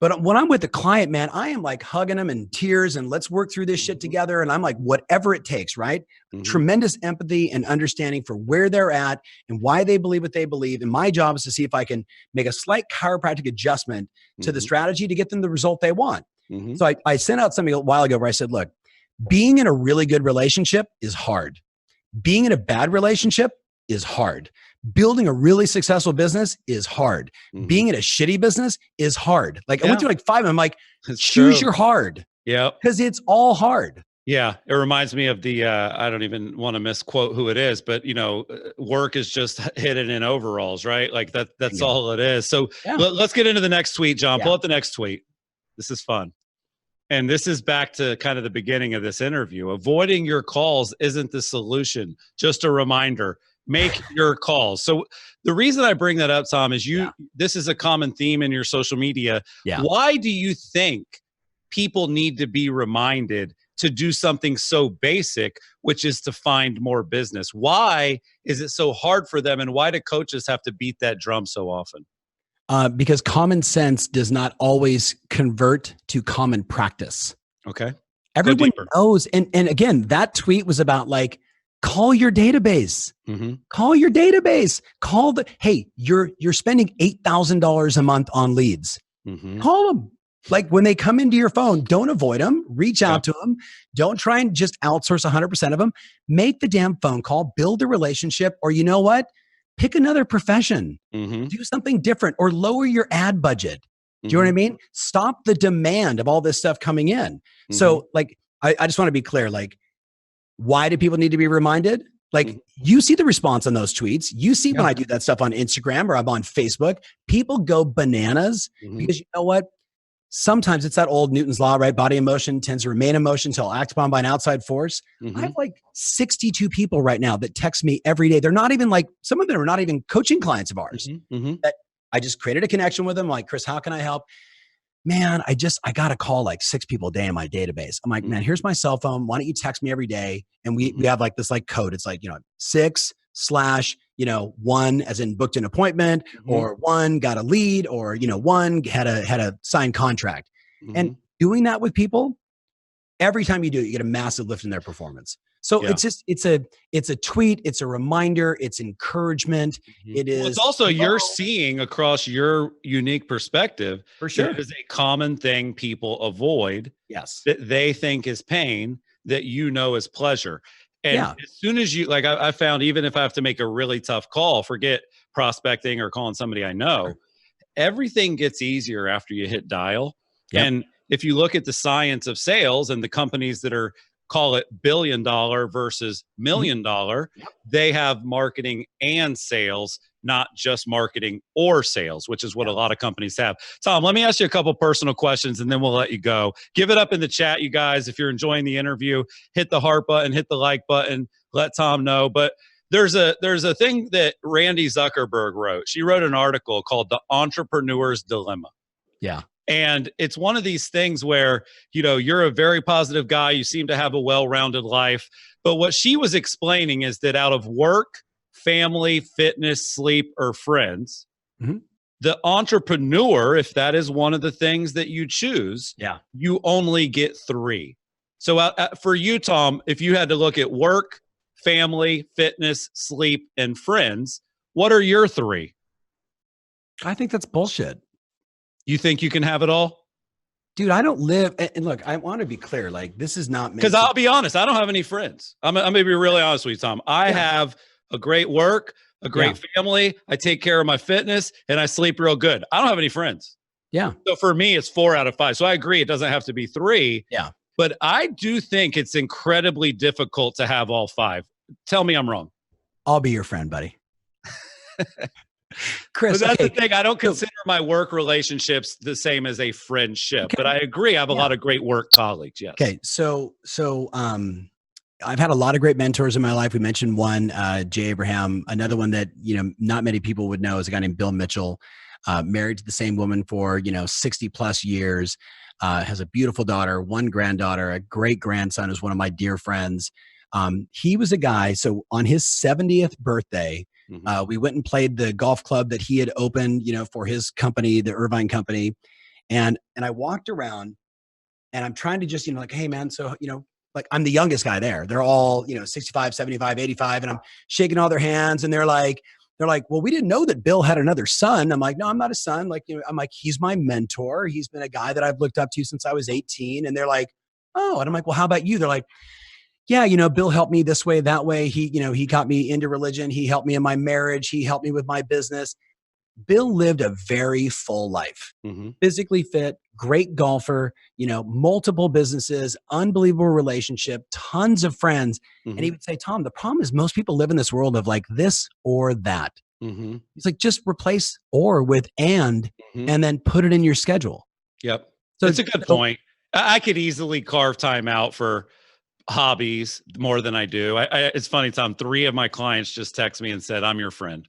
But when I'm with the client, man, I am like hugging them in tears and let's work through this shit together. And I'm like, whatever it takes, right? Tremendous empathy and understanding for where they're at and why they believe what they believe. And my job is to see if I can make a slight chiropractic adjustment to the strategy to get them the result they want. So I sent out something a while ago where I said, look, being in a really good relationship is hard. Being in a bad relationship is hard. Building a really successful business is hard. Being in a shitty business is hard. Like I went through like 5 and I'm like, choose your hard. Yeah. Because it's all hard. Yeah. It reminds me of the, I don't even want to misquote who it is, but work is just hidden in overalls, right? Like that's all it is. So let's get into the next tweet, John. Pull up the next tweet. This is fun. And this is back to kind of the beginning of this interview. Avoiding your calls isn't the solution. Just a reminder. Make your calls. So the reason I bring that up, Tom, is this is a common theme in your social media. Why do you think people need to be reminded to do something so basic, which is to find more business? Why is it so hard for them? And why do coaches have to beat that drum so often? Because common sense does not always convert to common practice. Okay. Everyone knows. And again, that tweet was about like, call your database. Call your database. Hey, you're spending $8,000 a month on leads. Call them. Like when they come into your phone, don't avoid them. Reach out to them. Don't try and just outsource 100% of them. Make the damn phone call, build a relationship, or you know what? Pick another profession. Do something different or lower your ad budget. Do you know what I mean? Stop the demand of all this stuff coming in. So like, I just want to be clear. Like, why do people need to be reminded? Like you see the response on those tweets. You see when I do that stuff on Instagram or I'm on Facebook, people go bananas because you know what? Sometimes it's that old Newton's law, right? Body in motion tends to remain in motion until acted upon by an outside force. I have like 62 people right now that text me every day. They're not even like, some of them are not even coaching clients of ours. That I just created a connection with them. Like, Chris, how can I help? Man, I got to call like 6 people a day in my database. I'm like, man, here's my cell phone. Why don't you text me every day? And we have like this like code. It's like, 6/1 as in booked an appointment or 1 got a lead or, 1 had a signed contract. And doing that with people, every time you do it, you get a massive lift in their performance. So Yeah. it's a tweet, it's a reminder, it's encouragement. It Well, is it's also you're seeing across your unique perspective. for sure. It is a common thing people avoid Yes. that they think is pain that you know is pleasure. And Yeah. as soon as you like, I found even if I have to make a really tough call, forget prospecting or calling somebody I know, Sure. everything gets easier after you hit dial. Yep. And if you look at the science of sales and the companies that are call it $1 billion versus $1 million, they have marketing and sales, not just marketing or sales, which is what a lot of companies have. Tom, let me ask you a couple personal questions and then we'll let you go. Give it up in the chat, you guys. If you're enjoying the interview, hit the heart button, hit the like button, let Tom know. But there's a thing that Randy Zuckerberg wrote. She wrote an article called The Entrepreneur's Dilemma. Yeah. And it's one of these things where, you're a very positive guy. You seem to have a well-rounded life. But what she was explaining is that out of work, family, fitness, sleep, or friends, the entrepreneur, if that is one of the things that you choose, you only get 3. So for you, Tom, if you had to look at work, family, fitness, sleep, and friends, what are your 3? I think that's bullshit. You think you can have it all? Dude, I don't live. And look, I want to be clear. Like, this is not because I'll be honest. I don't have any friends. I'm going to be really honest with you, Tom. I have a great work, a great family. I take care of my fitness and I sleep real good. I don't have any friends. Yeah. So for me, it's 4 out of 5. So I agree. It doesn't have to be 3. Yeah. But I do think it's incredibly difficult to have all 5. Tell me I'm wrong. I'll be your friend, buddy. Chris, but that's the thing. I don't consider my work relationships the same as a friendship, but I agree. I have a lot of great work colleagues. Yes. Okay. So, I've had a lot of great mentors in my life. We mentioned one, Jay Abraham. Another one that, not many people would know is a guy named Bill Mitchell, married to the same woman for, 60 plus years, has a beautiful daughter, 1 granddaughter, a great grandson who's one of my dear friends. He was a guy. So on his 70th birthday, we went and played the golf club that he had opened, for his company, the Irvine Company. And I walked around and I'm trying to just, like, hey man, so, like I'm the youngest guy there. They're all, 65, 75, 85. And I'm shaking all their hands and they're like, well, we didn't know that Bill had another son. I'm like, no, I'm not a son. Like, I'm like, he's my mentor. He's been a guy that I've looked up to since I was 18. And they're like, oh, and I'm like, well, how about you? They're like, yeah, Bill helped me this way, that way. He got me into religion. He helped me in my marriage. He helped me with my business. Bill lived a very full life, physically fit, great golfer, multiple businesses, unbelievable relationship, tons of friends. And he would say, Tom, the problem is most people live in this world of like this or that. He's like, just replace or with and then put it in your schedule. Yep. So that's a good point. I could easily carve time out for hobbies more than I do. It's funny, Tom, 3 of my clients just text me and said, I'm your friend.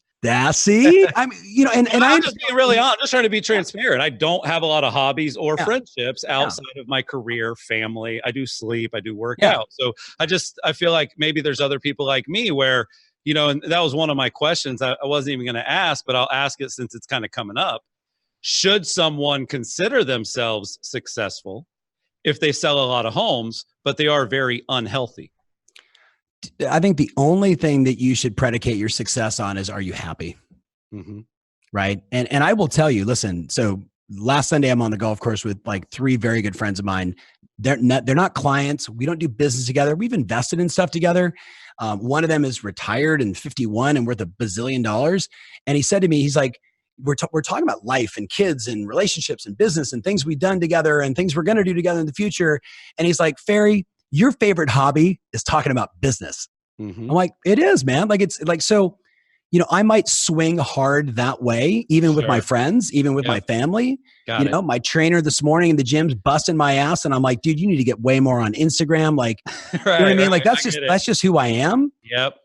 See, I mean, and I'm just being really honest. I'm just trying to be transparent. I don't have a lot of hobbies or friendships outside of my career, family. I do sleep, I do work out. So I feel like maybe there's other people like me where, and that was one of my questions I wasn't even going to ask, but I'll ask it since it's kind of coming up. Should someone consider themselves successful if they sell a lot of homes, but they are very unhealthy? I think the only thing that you should predicate your success on is, are you happy? Right. And I will tell you, listen, so last Sunday I'm on the golf course with like 3 very good friends of mine. They're not clients. We don't do business together. We've invested in stuff together. One of them is retired and 51 and worth $1 bazillion. And he said to me, he's like, we're talking about life and kids and relationships and business and things we've done together and things we're going to do together in the future. And he's like, Ferry, your favorite hobby is talking about business. I'm like, it is, man. Like, it's like, so, I might swing hard that way, even with my friends, even with my family. My trainer this morning in the gym's busting my ass. And I'm like, dude, you need to get way more on Instagram. Like, you know what I mean? Like, that's just who I am. Yep.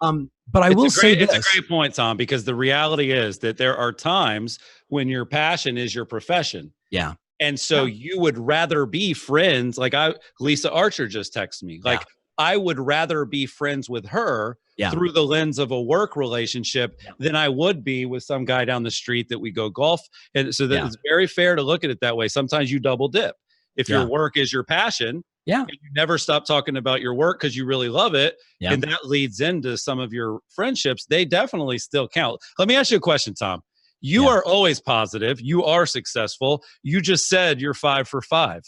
But I will say this. It's a great point, Tom, because the reality is that there are times when your passion is your profession. Yeah. And so you would rather be friends. Like Lisa Archer just texted me. Like I would rather be friends with her through the lens of a work relationship than I would be with some guy down the street that we go golf. And so that it's very fair to look at it that way. Sometimes you double dip. If your work is your passion, Yeah. And you never stop talking about your work because you really love it. Yeah. And that leads into some of your friendships. They definitely still count. Let me ask you a question, Tom. You are always positive. You are successful. You just said you're 5 for 5.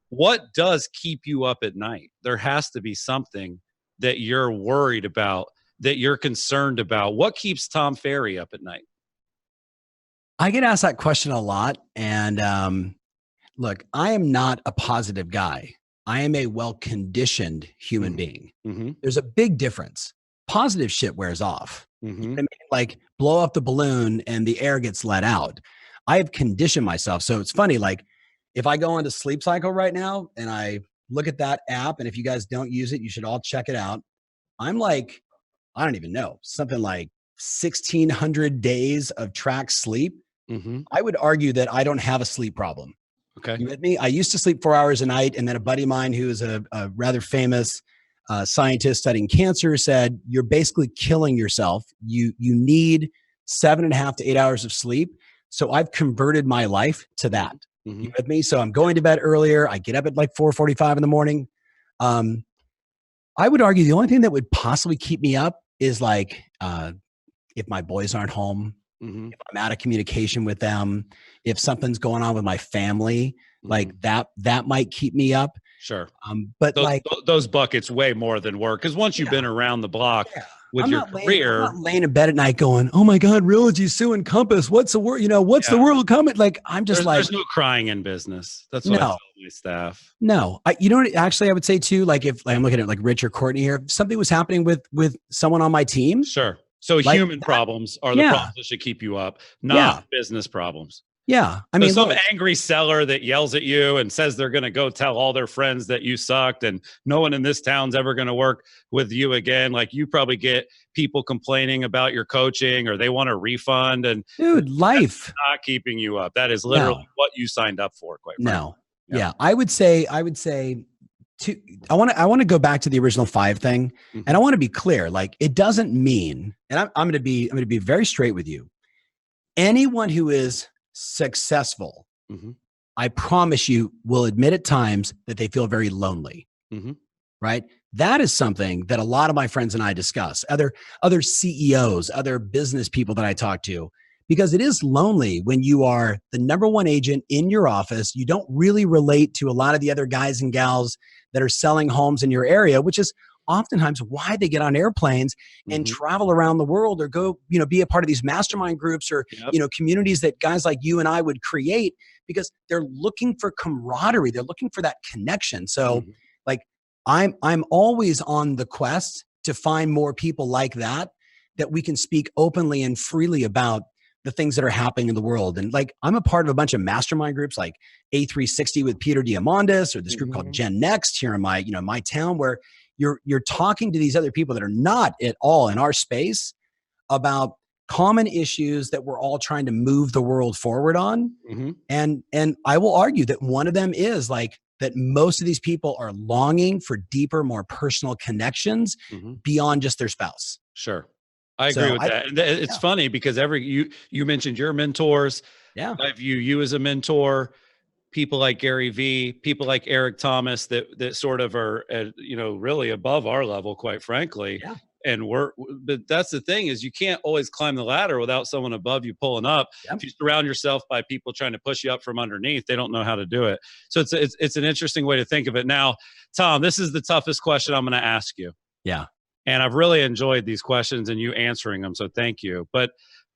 What does keep you up at night? There has to be something that you're worried about, that you're concerned about. What keeps Tom Ferry up at night? I get asked that question a lot. And look, I am not a positive guy. I am a well-conditioned human being. There's a big difference. Positive shit wears off. You know what I mean? Like blow up the balloon and the air gets let out. I have conditioned myself. So it's funny, like if I go into Sleep Cycle right now and I look at that app, and if you guys don't use it, you should all check it out. I'm like, I don't even know, something like 1,600 days of track sleep. I would argue that I don't have a sleep problem. Okay. You with me? I used to sleep 4 hours a night. And then a buddy of mine who is a rather famous scientist studying cancer said, you're basically killing yourself. You need 7.5 to 8 hours of sleep. So I've converted my life to that. You with me? So I'm going to bed earlier. I get up at like 4:45 in the morning. I would argue the only thing that would possibly keep me up is like if my boys aren't home, if I'm out of communication with them, if something's going on with my family, like that might keep me up. Sure. But those buckets way more than work. Because once you've been around the block with your career, I'm not laying in bed at night going, "Oh my God, Realogy, Sue, and Compass. What's the word? What's the world coming?" Like I'm just there's no crying in business. That's what I tell my staff. No, actually, I would say too, like if I'm looking at like Rich or Courtney here, if something was happening with someone on my team. Sure. So like human problems are the problems that should keep you up, not business problems. Yeah. I mean, some angry seller that yells at you and says they're going to go tell all their friends that you sucked and no one in this town's ever going to work with you again. Like you probably get people complaining about your coaching or they want a refund. And dude, life not keeping you up. That is literally what you signed up for. Quite frankly. Yeah. I would say I want to go back to the original 5 thing. And I want to be clear. Like it doesn't mean, and I'm going to be very straight with you. Anyone who is successful, I promise you, will admit at times that they feel very lonely. Right? That is something that a lot of my friends and I discuss. Other CEOs, other business people that I talk to, because it is lonely when you are the number one agent in your office. You don't really relate to a lot of the other guys and gals that are selling homes in your area, which is oftentimes why they get on airplanes and travel around the world or go, be a part of these mastermind groups or, communities that guys like you and I would create, because they're looking for camaraderie. They're looking for that connection. So like I'm always on the quest to find more people like that we can speak openly and freely about the things that are happening in the world. And like, I'm a part of a bunch of mastermind groups like A360 with Peter Diamandis, or this group called Gen Next here in my, my town, where you're talking to these other people that are not at all in our space about common issues that we're all trying to move the world forward on. And I will argue that one of them is like that most of these people are longing for deeper, more personal connections beyond just their spouse. Sure. I agree with that. And it's funny because you mentioned your mentors. Yeah. I view you as a mentor. People like Gary V, people like Eric Thomas that sort of are, really above our level, quite frankly. Yeah. And but that's the thing is you can't always climb the ladder without someone above you pulling up. Yep. If you surround yourself by people trying to push you up from underneath, they don't know how to do it. So it's an interesting way to think of it. Now, Tom, this is the toughest question I'm going to ask you. Yeah. And I've really enjoyed these questions and you answering them. So thank you. But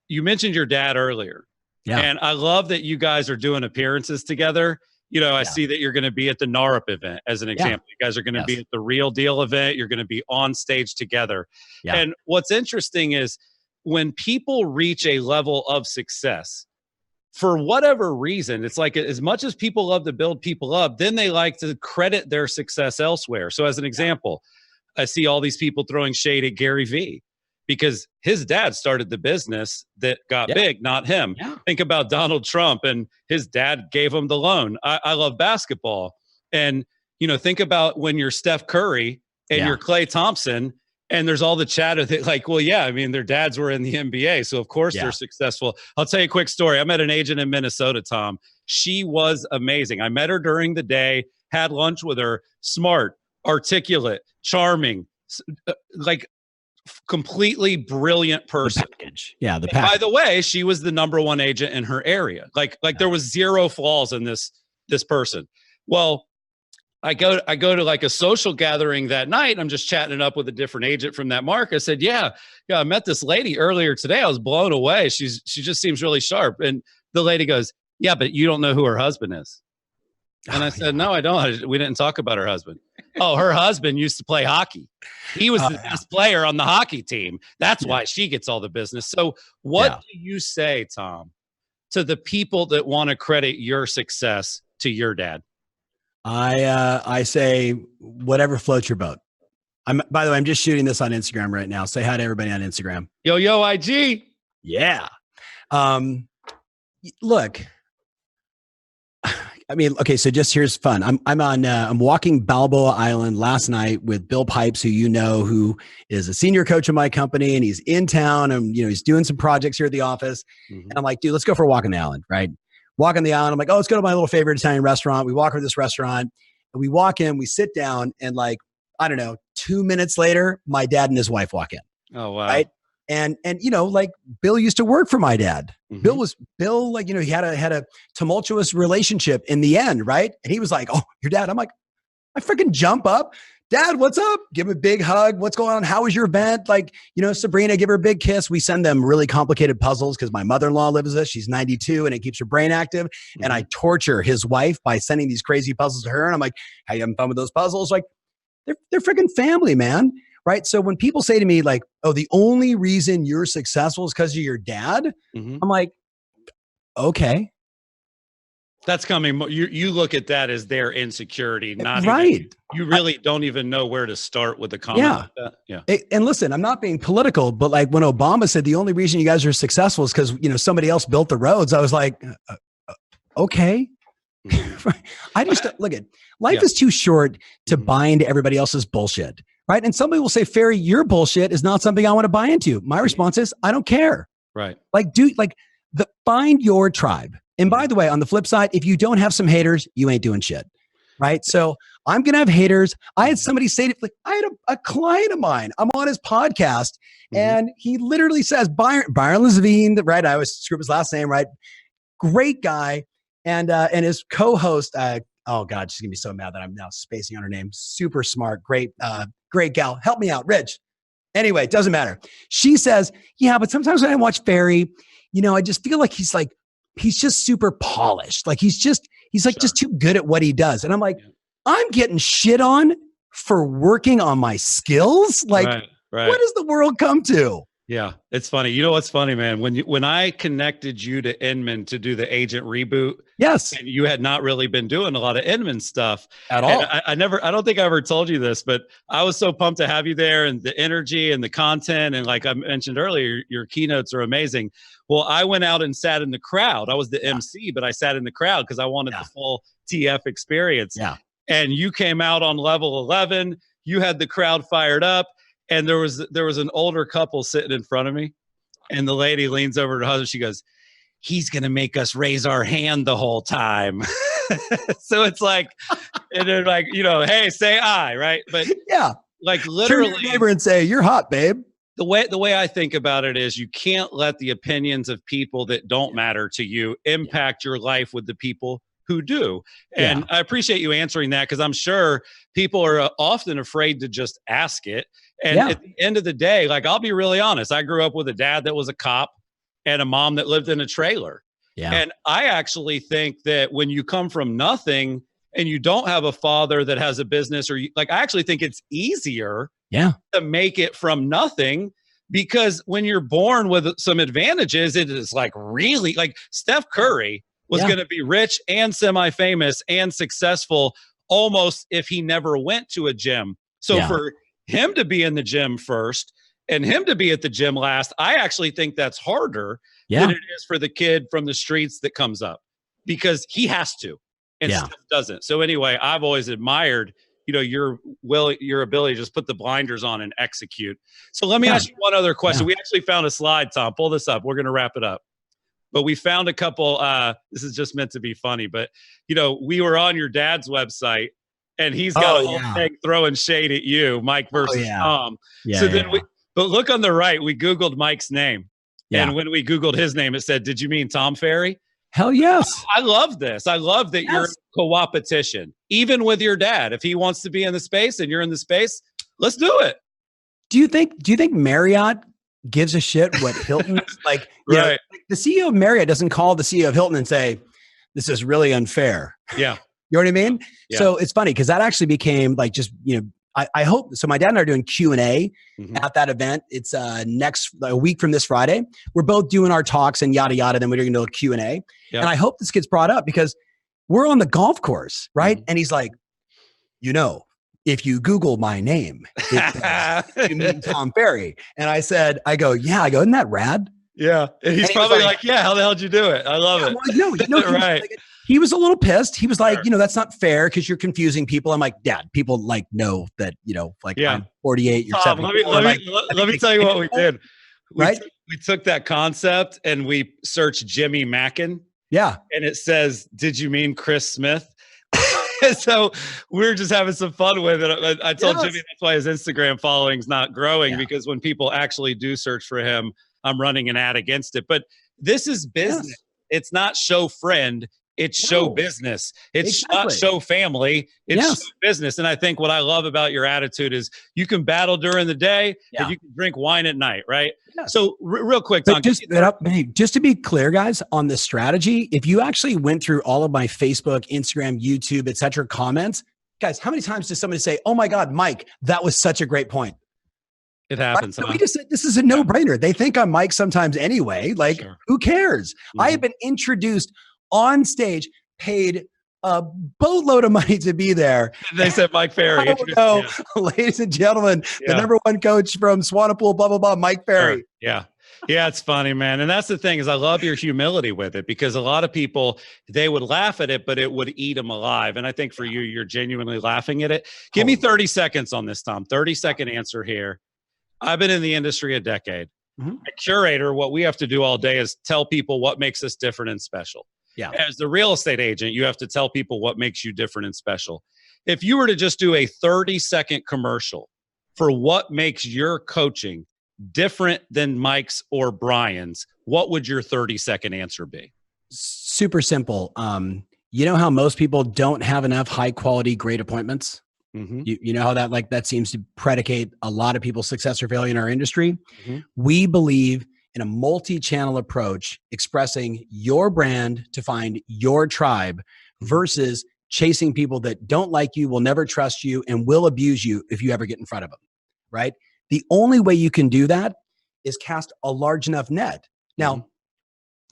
you mentioned your dad earlier. Yeah. And I love that you guys are doing appearances together. I see that you're going to be at the NARP event as an example. You guys are going to be at the Real Deal event. You're going to be on stage together. Yeah. And what's interesting is when people reach a level of success, for whatever reason, it's like as much as people love to build people up, then they like to credit their success elsewhere. So as an example, I see all these people throwing shade at Gary V because his dad started the business that got big, not him. Yeah. Think about Donald Trump and his dad gave him the loan. I love basketball. And, think about when you're Steph Curry and you're Klay Thompson and there's all the chatter that like, well, their dads were in the NBA. So of course they're successful. I'll tell you a quick story. I met an agent in Minnesota, Tom. She was amazing. I met her during the day had lunch with her, smart, articulate, charming, like completely brilliant person. The package. Yeah, the package. package. By the way, she was the number one agent in her area. Like there was zero flaws in this person. Well, I go to like a social gathering that night. I'm just chatting it up with a different agent from that market. I said, yeah, I met this lady earlier today. I was blown away. She just seems really sharp. And the lady goes, yeah, but you don't know who her husband is. And I said, no, I don't. We didn't talk about her husband. Oh, her husband used to play hockey. He was the best player on the hockey team. That's why she gets all the business. So what do you say, Tom, to the people that want to credit your success to your dad? I say whatever floats your boat. By the way, I'm just shooting this on Instagram right now. Say hi to everybody on Instagram. Yo, IG. Yeah. Look, I mean, okay, so just here's fun. I'm walking Balboa Island last night with Bill Pipes, who is a senior coach in my company, and he's in town, and he's doing some projects here at the office. And I'm like, dude, let's go for a walk on the island, right? Walk on the island. I'm like, oh, let's go to my little favorite Italian restaurant. We walk over to this restaurant, and we walk in, we sit down, and like, I don't know, 2 minutes later, my dad and his wife walk in. Oh, wow. Right? And like Bill used to work for my dad. Bill, like, he had a tumultuous relationship in the end, right? And he was like, oh, your dad. I'm like, I freaking jump up. Dad, what's up? Give him a big hug. What's going on? How was your event? Like, Sabrina, give her a big kiss. We send them really complicated puzzles because my mother-in-law lives with us. She's 92 and it keeps her brain active. And I torture his wife by sending these crazy puzzles to her. And I'm like, how you having fun with those puzzles? Like, they're freaking family, man. Right. So when people say to me like, oh, the only reason you're successful is because of your dad, I'm like, okay. That's coming. You look at that as their insecurity, not right. You really don't even know where to start with a comment like that. Yeah. And listen, I'm not being political, but like when Obama said the only reason you guys are successful is because somebody else built the roads, I was like, okay. I just look at life is too short to buy into everybody else's bullshit. Right. And somebody will say, Ferry, your bullshit is not something I want to buy into. My response is, I don't care. Right. Like, find your tribe. And by the way, on the flip side, if you don't have some haters, you ain't doing shit. Right. So I'm going to have haters. I had somebody say to me, I had a client of mine. I'm on his podcast and he literally says, Byron Levine, right? I always screw up his last name, right? Great guy. And his co-host, oh God, she's gonna be so mad that I'm now spacing on her name. Super smart, great gal. Help me out, Rich. Anyway, it doesn't matter. She says, yeah, but sometimes when I watch Ferry, I just feel like he's just super polished. Like he's just too good at what he does. And I'm like, I'm getting shit on for working on my skills. Like, what does the world come to? Yeah, it's funny. You know what's funny, man? When I connected you to Inman to do the agent reboot, yes, and you had not really been doing a lot of Inman stuff at all. I don't think I ever told you this, but I was so pumped to have you there and the energy and the content. And like I mentioned earlier, your keynotes are amazing. Well, I went out and sat in the crowd. I was the MC, but I sat in the crowd because I wanted the full TF experience. Yeah. And you came out on level 11. You had the crowd fired up. And there was an older couple sitting in front of me, and the lady leans over to her husband. She goes, he's going to make us raise our hand the whole time. So it's like, and they're like, hey, say I, right? But yeah, like literally turn to your neighbor and say, you're hot, babe. The way I think about it is you can't let the opinions of people that don't matter to you impact your life with the people who do. And I appreciate you answering that because I'm sure people are often afraid to just ask it. And at the end of the day, like, I'll be really honest. I grew up with a dad that was a cop and a mom that lived in a trailer. Yeah. And I actually think that when you come from nothing and you don't have a father that has a business I actually think it's easier to make it from nothing, because when you're born with some advantages, it is like really like Steph Curry was going to be rich and semi-famous and successful almost if he never went to a gym. So for him to be in the gym first and him to be at the gym last, I actually think that's harder than it is for the kid from the streets that comes up, because he has to and Steph doesn't. So anyway, I've always admired, your ability to just put the blinders on and execute. So let me ask you one other question. We actually found a slide, Tom. Pull this up. We're going to wrap it up. But we found a couple, this is just meant to be funny, but we were on your dad's website and he's got Oh, a whole yeah. thing throwing shade at you, Mike Oh, versus yeah. Tom. Yeah, So yeah, then yeah. but look on the right, we Googled Mike's name. Yeah. And when we Googled his name, it said, "Did you mean Tom Ferry?" Hell yes. I love this. I love that you're Yes. co-opetition, even with your dad. If he wants to be in the space and you're in the space, let's do it. Do you think Marriott gives a shit what Hilton's like? You know, Right. like the CEO of Marriott doesn't call the CEO of Hilton and say, "This is really unfair." Yeah. You know what I mean? Yeah. So it's funny because that actually became like just, I hope so. My dad and I are doing Q&A at that event. It's a week from this Friday. We're both doing our talks and yada yada. Then we're going to do a Q&A. Yep. And I hope this gets brought up because we're on the golf course, right? And he's like, if you Google my name, you mean Tom Ferry. And I go, yeah. Isn't that rad? Yeah. And he's probably like, yeah, how the hell did you do it? I love it. Well, right. He was a little pissed. He was like, that's not fair because you're confusing people. I'm like, Dad, people like know that, I'm 48, you're Tom, 74. let me tell you what we did. Right? We took that concept and we searched Jimmy Mackin. Yeah. And it says, "Did you mean Chris Smith?" So we're just having some fun with it. I told Jimmy that's why his Instagram following's not growing because when people actually do search for him, I'm running an ad against it. But this is business. Yes. It's not show friend. It's show business. It's not show family. It's show business. And I think what I love about your attitude is you can battle during the day and you can drink wine at night, right? Yeah. So real quick, Tom, just to be clear, guys, on the strategy, if you actually went through all of my Facebook, Instagram, YouTube, etc. comments, guys, how many times does somebody say, "Oh my God, Mike, that was such a great point"? It happens. Right? So we just said this is a no-brainer. They think I'm Mike sometimes anyway. Like, who cares? I have been introduced on stage, paid a boatload of money to be there. They said Mike Ferry. Ladies and gentlemen, the number one coach from Swanepoel, blah, blah, blah, Mike Ferry. Sure. Yeah. Yeah, it's funny, man. And that's the thing is I love your humility with it because a lot of people, they would laugh at it, but it would eat them alive. And I think for you, you're genuinely laughing at it. Give me 30 seconds on this, Tom. 30-second answer here. I've been in the industry a decade. At Curaytor, what we have to do all day is tell people what makes us different and special. Yeah. As the real estate agent, you have to tell people what makes you different and special. If you were to just do a 30-second commercial for what makes your coaching different than Mike's or Brian's, what would your 30-second answer be? Super simple. You know how most people don't have enough high quality, great appointments? You know how that seems to predicate a lot of people's success or failure in our industry? We believe in a multi-channel approach, expressing your brand to find your tribe versus chasing people that don't like you, will never trust you, and will abuse you if you ever get in front of them, right? The only way you can do that is cast a large enough net. Now,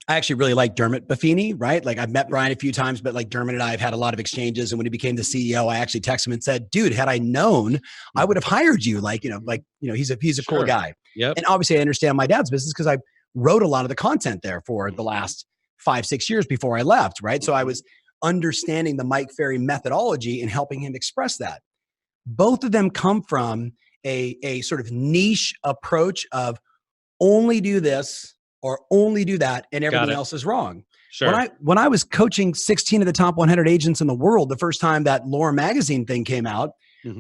I actually really like Dermot Buffini, right? Like I've met Brian a few times, but like Dermot and I have had a lot of exchanges. And when he became the CEO, I actually texted him and said, "Dude, had I known, I would have hired you." He's a cool guy. Yep. And obviously I understand my dad's business because I wrote a lot of the content there for the last 5-6 years before I left, right? So I was understanding the Mike Ferry methodology and helping him express that. Both of them come from a sort of niche approach of only do this or only do that and everything else is wrong. Sure. When I was coaching 16 of the top 100 agents in the world, the first time that Lore magazine thing came out,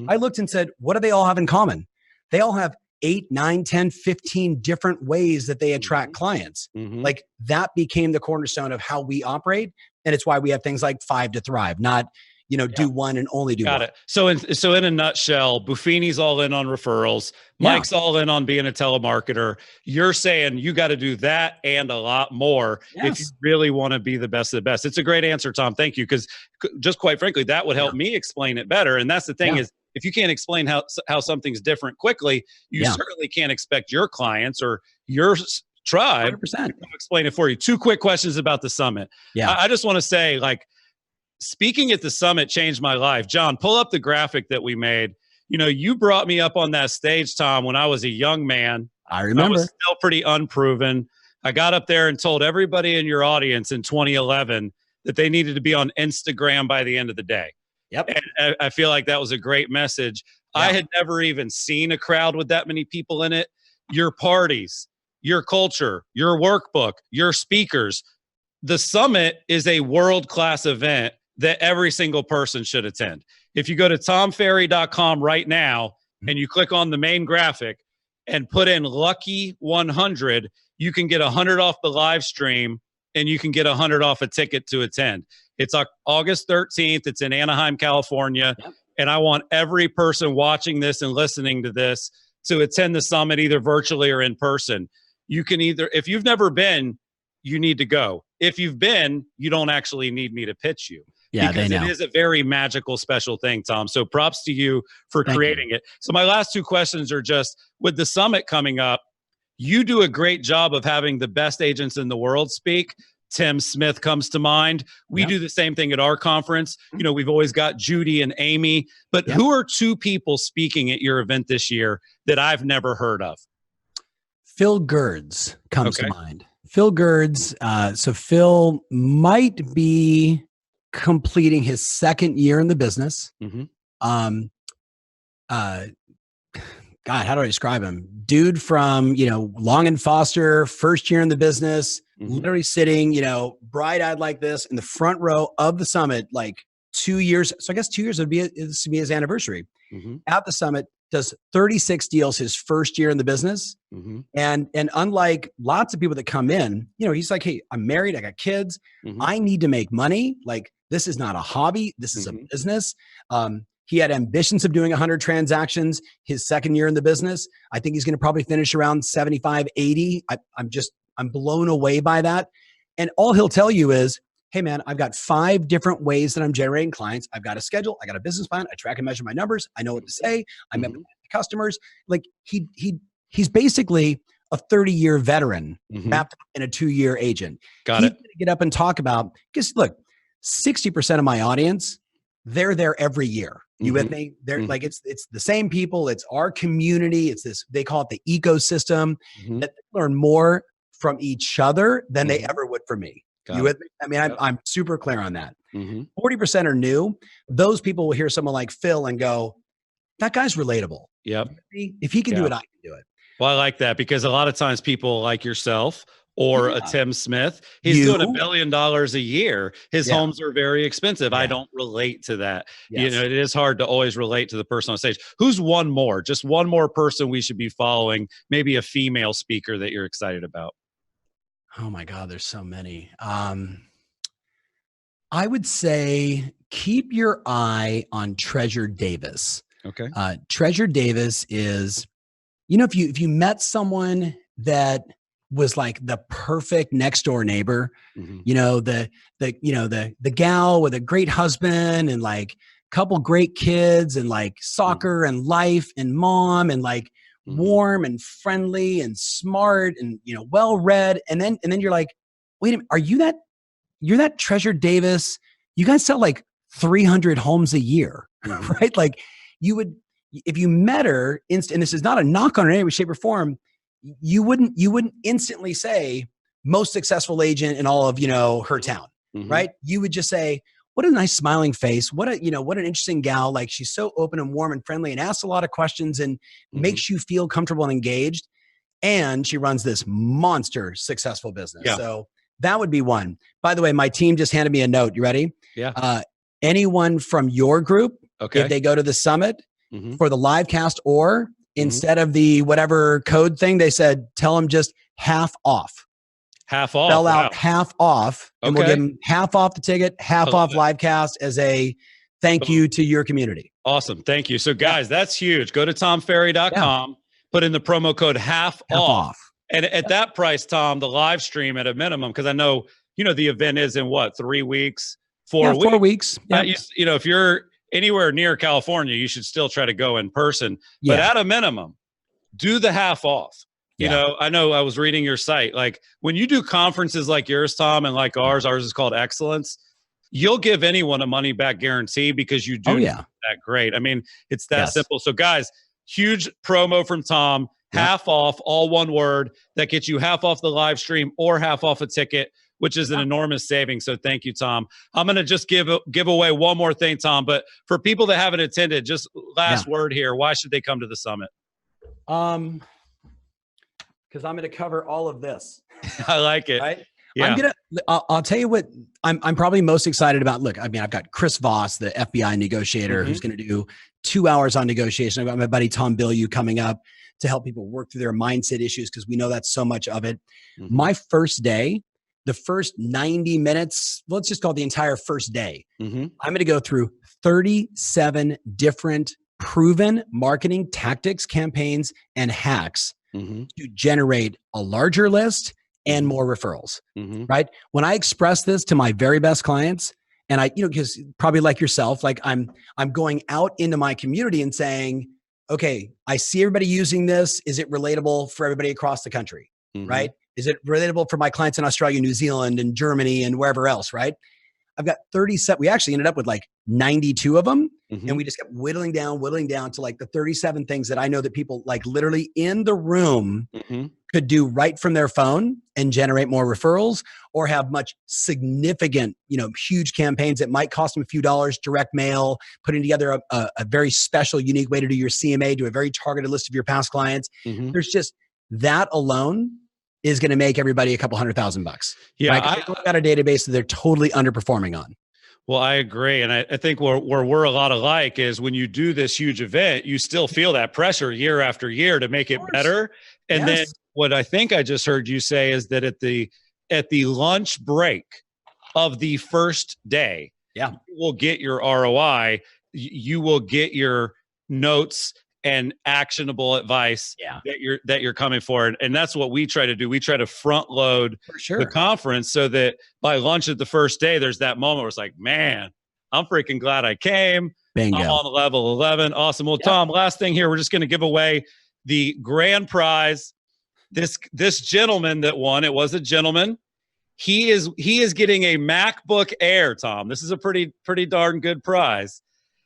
I looked and said, what do they all have in common? They all have 8, 9, 10, 15 different ways that they attract clients. Like that became the cornerstone of how we operate. And it's why we have things like 5 to Thrive, not, do one and only do one. Got it. So in a nutshell, Buffini's all in on referrals. Mike's all in on being a telemarketer. You're saying you got to do that and a lot more if you really want to be the best of the best. It's a great answer, Tom. Thank you. Because just quite frankly, that would help me explain it better. And that's the thing is, if you can't explain how something's different quickly, you certainly can't expect your clients or your tribe 100%. to explain it for you. 2 quick questions about the summit. Yeah, I just want to say, like, speaking at the summit changed my life. John, pull up the graphic that we made. You brought me up on that stage, Tom, when I was a young man. I remember. I was still pretty unproven. I got up there and told everybody in your audience in 2011 that they needed to be on Instagram by the end of the day. Yep. And I feel like that was a great message. Yeah. I had never even seen a crowd with that many people in it. Your parties, your culture, your workbook, your speakers. The summit is a world-class event that every single person should attend. If you go to tomferry.com right now and you click on the main graphic and put in lucky 100, you can get 100 off the live stream and you can get 100 off a ticket to attend. It's August 13th. It's in Anaheim, California. Yep. And I want every person watching this and listening to this to attend the summit, either virtually or in person. You can either, if you've never been, you need to go. If you've been, you don't actually need me to pitch you. Yeah, because it is a very magical, special thing, Tom. So props to you for creating it. So my last two questions are just, with the summit coming up, you do a great job of having the best agents in the world speak. Tim Smith comes to mind. We do the same thing at our conference. You know, we've always got Judy and Amy. But who are two people speaking at your event this year that I've never heard of? Phil Gerds comes to mind. Phil Gerds. So Phil might be completing his second year in the business. God, how do I describe him? Dude from, Long and Foster, first year in the business, literally sitting, bright-eyed like this in the front row of the summit, like 2 years. So I guess 2 years would be his anniversary. At the summit, does 36 deals his first year in the business. And unlike lots of people that come in, he's like, hey, I'm married, I got kids, I need to make money. Like, this is not a hobby, this is a business. He had ambitions of doing 100 transactions his second year in the business. I think he's going to probably finish around 75, 80. I'm blown away by that. And all he'll tell you is, hey man, I've got 5 different ways that I'm generating clients. I've got a schedule. I got a business plan. I track and measure my numbers. I know what to say. I met with customers. Like he's basically a 30-year veteran wrapped up in a 2-year agent. He's going to get up and talk about, because look, 60% of my audience, they're there every year. You with me? They're like, it's the same people. It's our community. It's this, they call it the ecosystem, that they learn more from each other than they ever would from me. You with me? I mean, I'm super clear on that. 40% are new. Those people will hear someone like Phil and go, that guy's relatable. Yep. If he can do it, I can do it. Well, I like that, because a lot of times people like yourself or a Tim Smith, he's doing $1 billion a year. His homes are very expensive. I don't relate to that. It is hard to always relate to the person on stage. Who's one more, just one more person we should be following? Maybe a female speaker that you're excited about. Oh my God, there's so many. I would say keep your eye on Treasure Davis. Okay. Treasure Davis is, if you met someone that was like the perfect next door neighbor, the gal with a great husband and like couple great kids and like soccer and life and mom and like warm and friendly and smart and, well-read. And then you're like, wait a minute, you're that Treasure Davis. You guys sell like 300 homes a year, right? Like you would, if you met her and this is not a knock on her in any way, shape or form, you wouldn't instantly say most successful agent in all of, her town, right? You would just say, what a nice smiling face. What an interesting gal. Like, she's so open and warm and friendly and asks a lot of questions and makes you feel comfortable and engaged. And she runs this monster successful business. Yeah. So that would be one. By the way, my team just handed me a note. You ready? Yeah. Anyone from your group, if they go to the summit for the live cast, or instead of the whatever code thing, they said, tell them just half off. Half off. Spell out half off. And we'll give them half off the ticket, half off live cast as a thank you to your community. Awesome. Thank you. So guys, that's huge. Go to tomferry.com, put in the promo code half off. And at that price, Tom, the live stream at a minimum, because I know, the event is in what, 3 weeks, 4 weeks? 4 weeks. Yeah. If you're anywhere near California, you should still try to go in person. But at a minimum, do the half off. I know I was reading your site. Like, when you do conferences like yours, Tom, and like ours is called Excellence, you'll give anyone a money back guarantee because you do that great. I mean, it's that simple. So guys, huge promo from Tom, half off, all one word, that gets you half off the live stream or half off a ticket, which is an enormous saving. So thank you, Tom. I'm going to just give away one more thing, Tom, but for people that haven't attended, just last word here. Why should they come to the summit? Because I'm going to cover all of this. I like it. Right? Yeah. I'll tell you what I'm probably most excited about. Look, I mean, I've got Chris Voss, the FBI negotiator, who's going to do 2 hours on negotiation. I've got my buddy Tom Ferry coming up to help people work through their mindset issues, because we know that's so much of it. My first day, the first 90 minutes, let's just call it the entire first day, I'm going to go through 37 different proven marketing tactics, campaigns, and hacks to generate a larger list and more referrals, right? When I express this to my very best clients, and I, because probably like yourself, like I'm going out into my community and saying, okay, I see everybody using this. Is it relatable for everybody across the country, right? Is it relatable for my clients in Australia, New Zealand, and Germany, and wherever else, right? I've got 37. We actually ended up with like 92 of them. And we just kept whittling down to like the 37 things that I know that people like literally in the room could do right from their phone and generate more referrals, or have much significant, huge campaigns that might cost them a few dollars, direct mail, putting together a very special, unique way to do your CMA, to a very targeted list of your past clients. There's just that alone is going to make everybody a couple $100,000. Yeah. Right? They've got a database that they're totally underperforming on. Well, I agree. And I think where we're a lot alike is when you do this huge event, you still feel that pressure year after year to make it better. And then what I think I just heard you say is that at the lunch break of the first day, you will get your ROI, you will get your notes and actionable advice that you're coming for. And that's what we try to do. We try to front load the conference so that by lunch at the first day, there's that moment where it's like, man, I'm freaking glad I came. Bingo. I'm on level 11. Awesome. Well, Tom, last thing here, we're just going to give away the grand prize. This gentleman that won, it was a gentleman. He is getting a MacBook Air, Tom. This is a pretty darn good prize.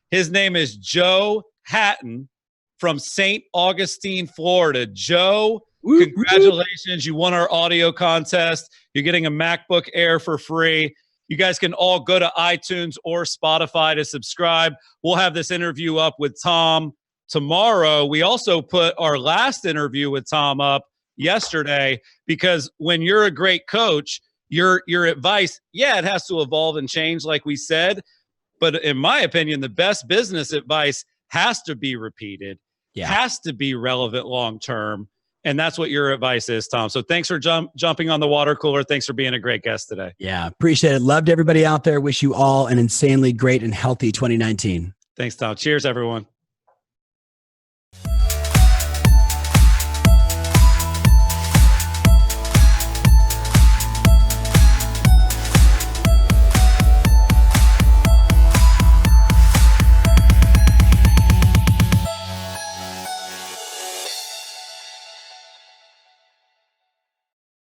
His name is Joe Hatton from St. Augustine, Florida. Joe, congratulations. You won our audio contest. You're getting a MacBook Air for free. You guys can all go to iTunes or Spotify to subscribe. We'll have this interview up with Tom tomorrow. We also put our last interview with Tom up yesterday, because when you're a great coach, your advice, it has to evolve and change, like we said. But in my opinion, the best business advice has to be repeated, has to be relevant long-term. And that's what your advice is, Tom. So thanks for jumping on the water cooler. Thanks for being a great guest today. Yeah, appreciate it. Loved everybody out there. Wish you all an insanely great and healthy 2019. Thanks, Tom. Cheers, everyone.